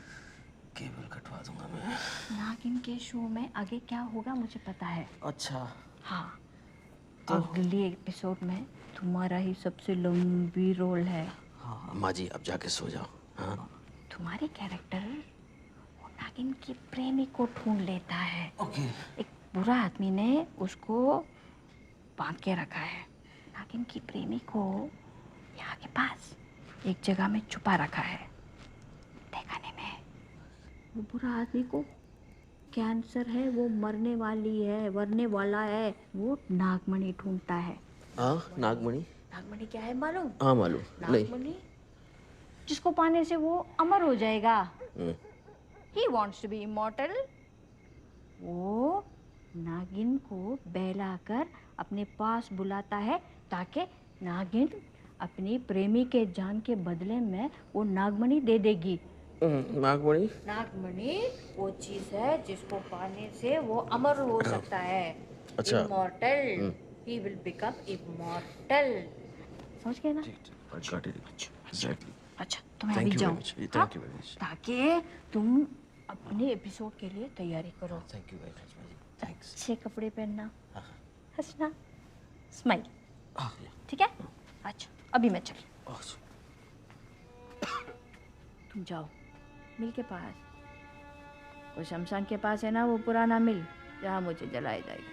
केबल कटवा दूंगा मैं। नागिन के शो में आगे क्या होगा मुझे पता है। अच्छा हाँ तो अगले एपिसोड में तुम्हारा ही सबसे लंबी रोल है। हाँ माजी अब जाके सो जाओ। हाँ तुम्हारे कैरेक्टर वो नागिन की प्रेमी को ढूंढ लेता है। ओके। एक बुरा आदमी ने उसको बांध के रखा है। नागिन की प्रेमी को यहाँ के पास एक जगह में छुपा रखा है। देखने में वो बुरा आदमी को कैंसर है, वो मरने वाला है। वो नागमणि ढूंढता है। नागमणि? नागमणि क्या है मालूम? हाँ मालूम। नागमणि जिसको पाने से वो अमर हो जाएगा। He wants to be immortal। वो नागिन को बहलाकर अपने पास बुलाता है ताकि नागिन अपनी प्रेमी के जान के बदले में वो नागमणि दे देगी। नागमणि? नागमणि वो चीज है जिसको पाने से वो अमर हो सकता है। अच्छा। Immortal. He will become immortal। समझ गए ना? Exactly। अच्छा तो मैं अभी जाऊँ Thank you very much। ताकि तुम अपने एपिसोड के लिए तैयारी करो। Thank you very much माजी। Thanks। अच्छे कपड़े पहनना, हंसना, स्माइल। ठीक है? अच्छा अभी मैं चली। तुम जाओ मिल के पास, वो शमशान के पास है ना, वो पुराना मिल जहाँ मुझे जलाया जाएगा।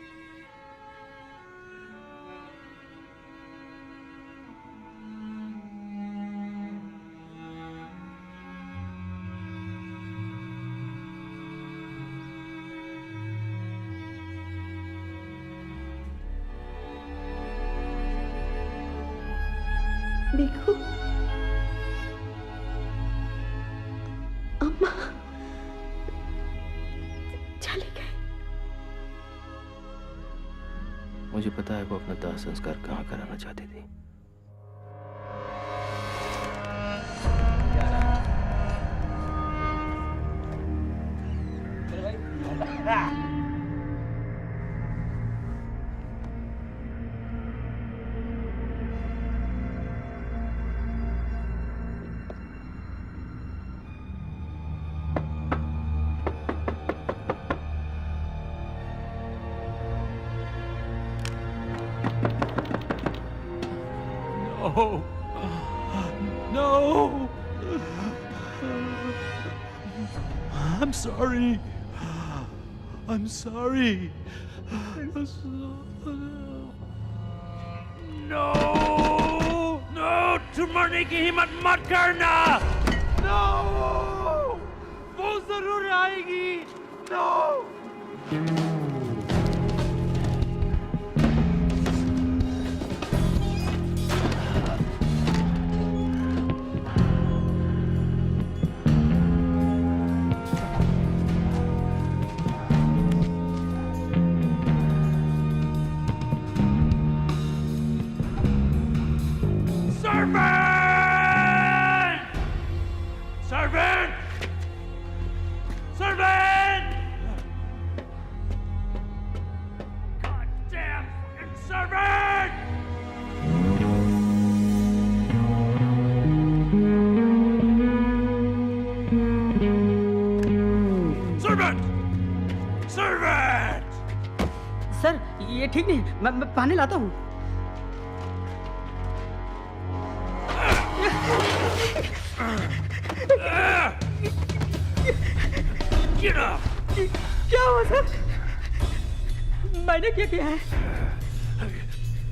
देखो अम्मा चले गए। मुझे पता है वो अपना दाह संस्कार कहाँ कराना चाहती थी। No! No! I'm sorry. I'm sorry. No! No! तुम मरने की हिम्मत मत करना! No! वो जरूर आएगी! No! Servant! Servant! God damn fucking servant! Servant! Servant! Sir ये ठीक नहीं, मैं पानी लाता हूँ। Get up! क्या हुआ सर? मैंने क्या किया है?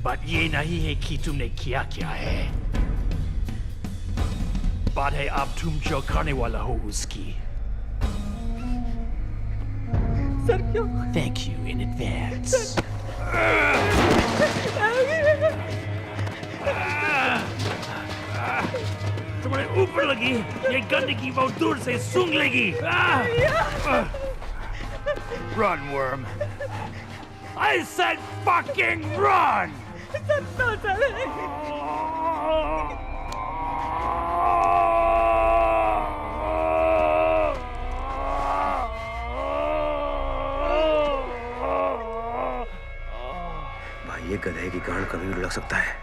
बात ये नहीं है कि तुमने किया क्या है। बात है अब तुम जो करने वाला हो उसकी। सर क्यों? Thank you in advance. तुम्हारे ऊपर लगी ये गंदगी बहुत दूर से सूंघ लेगी। Run, worm. I said fucking run! भाई ये गधे की गांड कभी भी लग सकता है।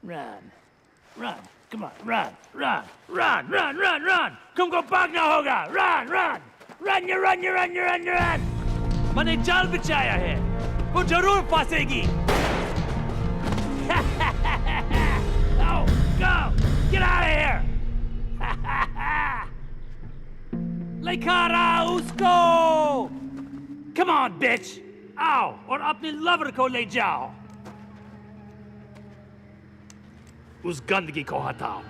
Run. Run. Come on. Run. Run. Run. Run. Run. Run. तुमको भागना होगा. Run. Run. Run. You run. You run. You run. You run. मैंने जाल बिछाया है. वो जरूर फंसेगी. Oh, go. Get out of here. लेकर आओ उसको. Come on, bitch. आओ और अपने लवर को ले जाओ. उस गंदगी को हटाओ.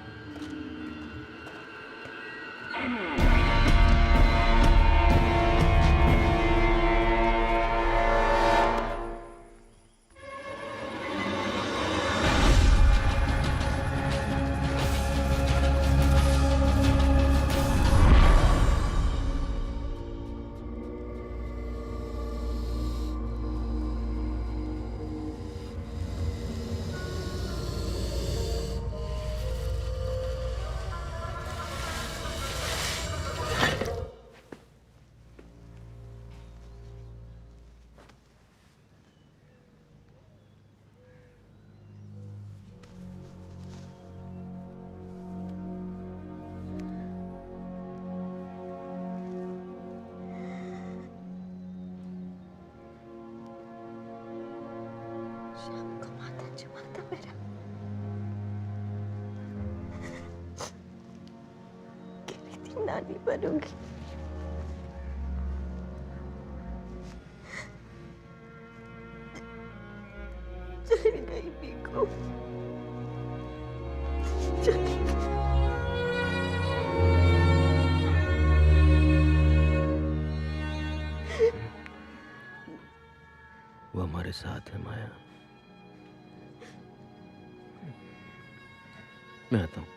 शाम को माता जुमाता मेरा किसी दिन नानी बनूंगी. चली गई बीकू. वो हमारे साथ है माया. मैं आता हूँ.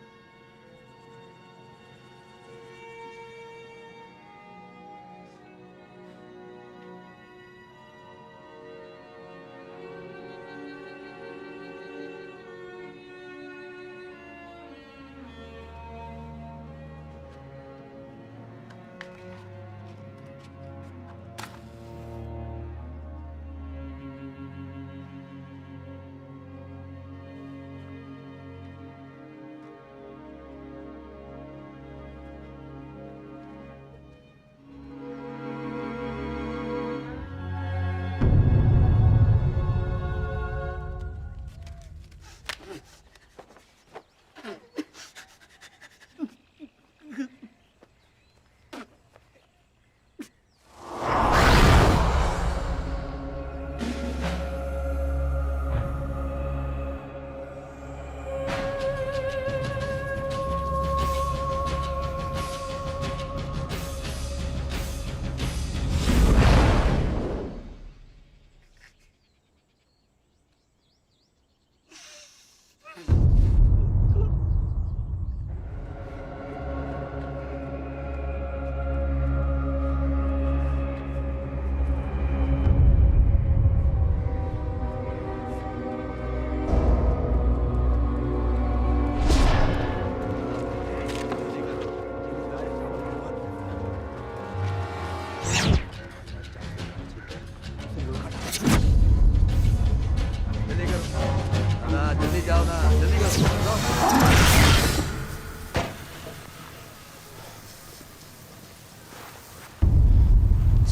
जल्दी जाओ ना, जल्दी करो.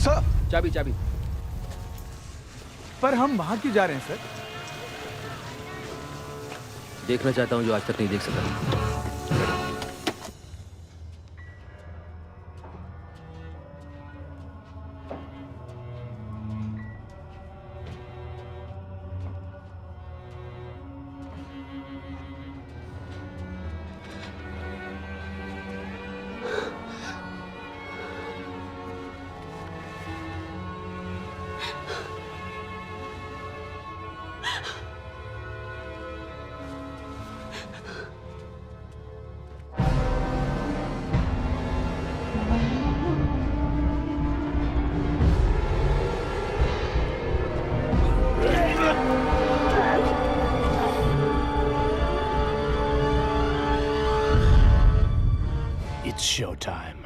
सर चाबी चाबी. पर हम वहां क्यों जा रहे हैं सर? देखना चाहता हूँ जो आज तक नहीं देख सका. It's showtime.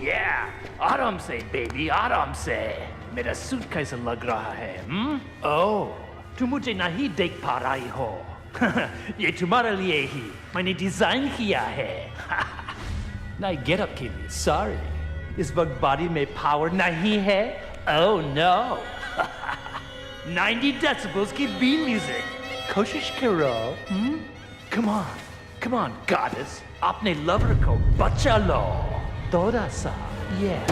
Yeah, आराम से बेबी, आराम से। मेरा सूट कैसा लग रहा है? ओह, तुम मुझे नहीं देख पा रही हो। ये तुम्हारे लिए ही मैंने डिजाइन किया है। नहीं गेट अप के लिए, सॉरी। इस वक्त बॉडी में पावर नहीं है। Oh no. 90 डेसिबल्स की बीट म्यूजिक। कोशिश करो। Come on, goddess. अपने लवर को बचा लो। थोड़ा सा, yeah.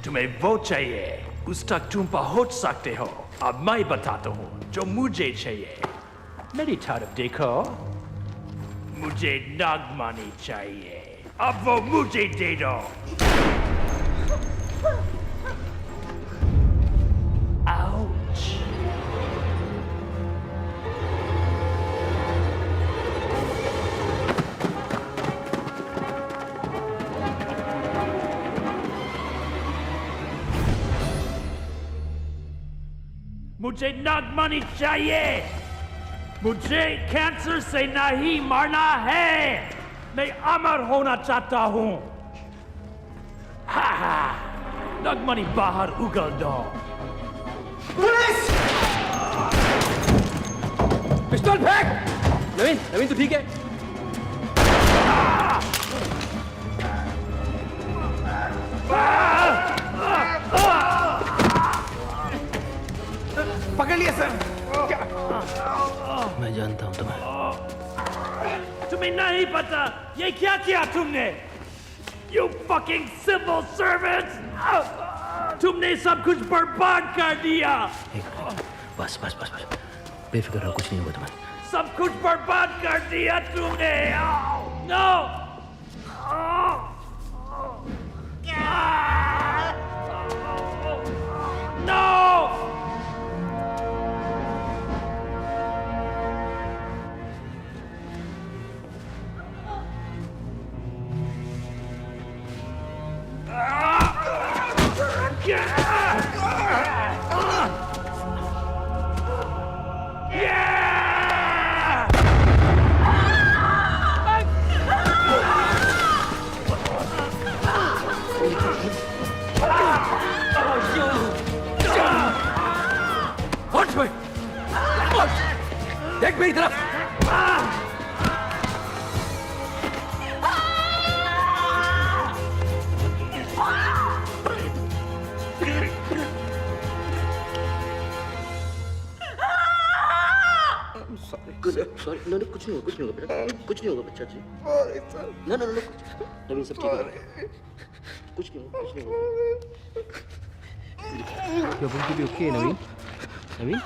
तुम्हें वो चाहिए, उस तक तुम पहुंच सकते हो। अब मैं बताता हूँ जो मुझे चाहिए। मेरी तरफ देखो, मुझे नागमणि चाहिए। अब वो मुझे दे दो। आउच। मुझे नागमणि चाहिए। मुझे कैंसर से नहीं मरना है। मैं अमर होना चाहता हूँ। नागमणि बाहर उगल दो। पुलिस! पिस्तौल फेंक! नवीन तो ठीक है? पकड़ लिया सर। मैं जानता हूं तुम्हें। तुम्हें नहीं पता ये क्या किया तुमने? You fucking civil servants! तुमने सब कुछ बर्बाद कर दिया। बस बेफिक्र रहो, कुछ नहीं होगा तुम्हें। सब कुछ बर्बाद कर दिया तुमने। नो। नो। देख मेरी तरफ। सॉरी नो नो कुछ नहीं होगा बेटा कुछ नहीं होगा बच्चा जी नो नो नो कुछ नवीन सब ठीक होगा कुछ नहीं होगा You're going to be okay, Naveen. Naveen?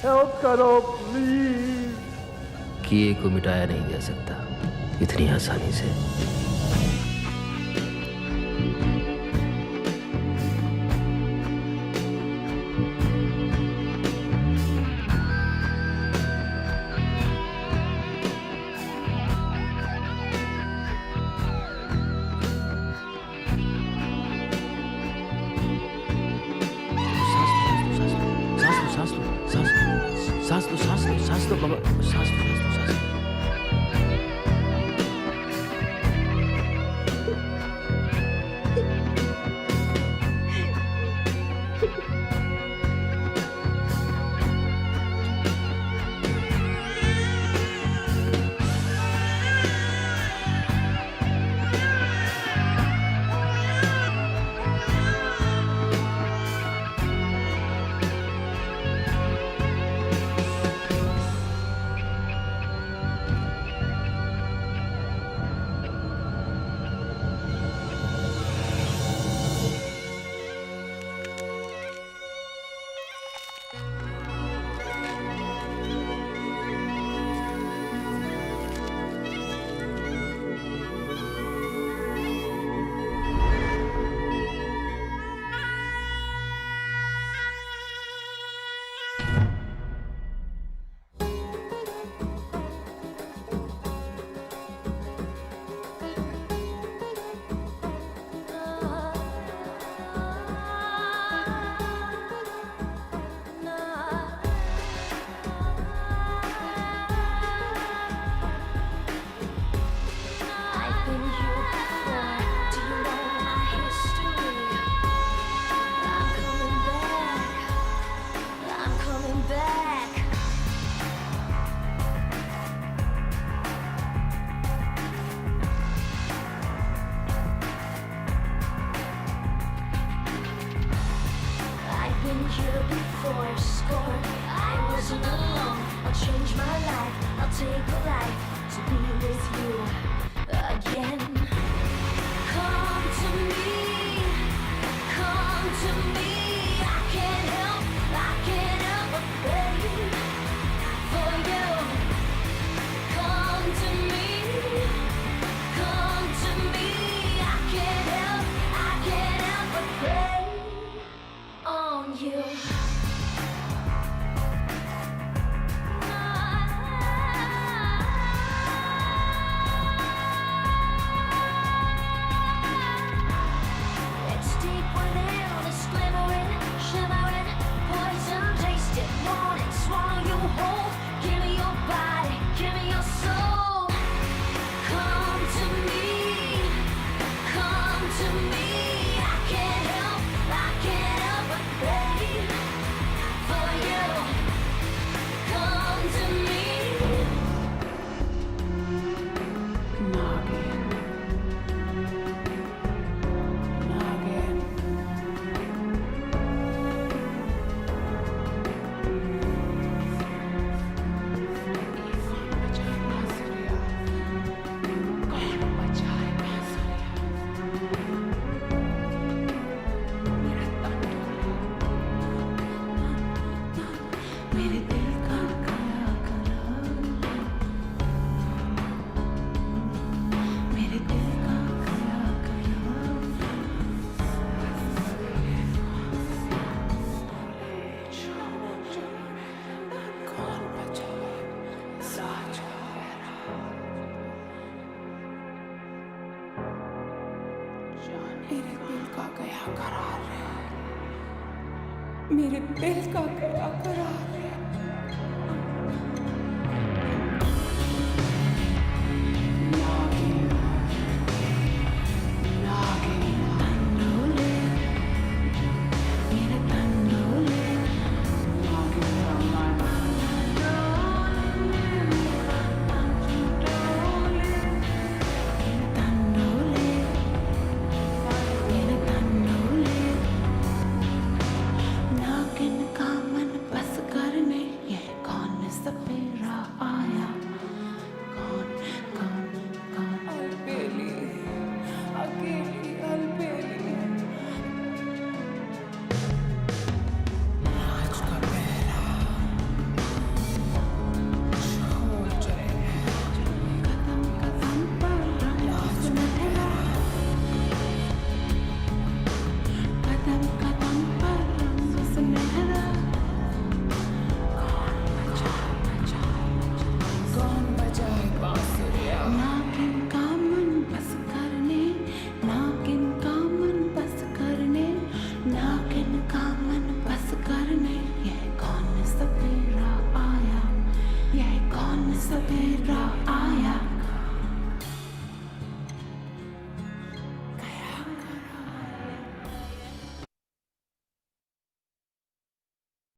Help करो प्लीज। किए को मिटाया नहीं जा सकता इतनी आसानी से। सांस लो बाबा, सांस लो। करार है, मेरे दिल का क्या करार है।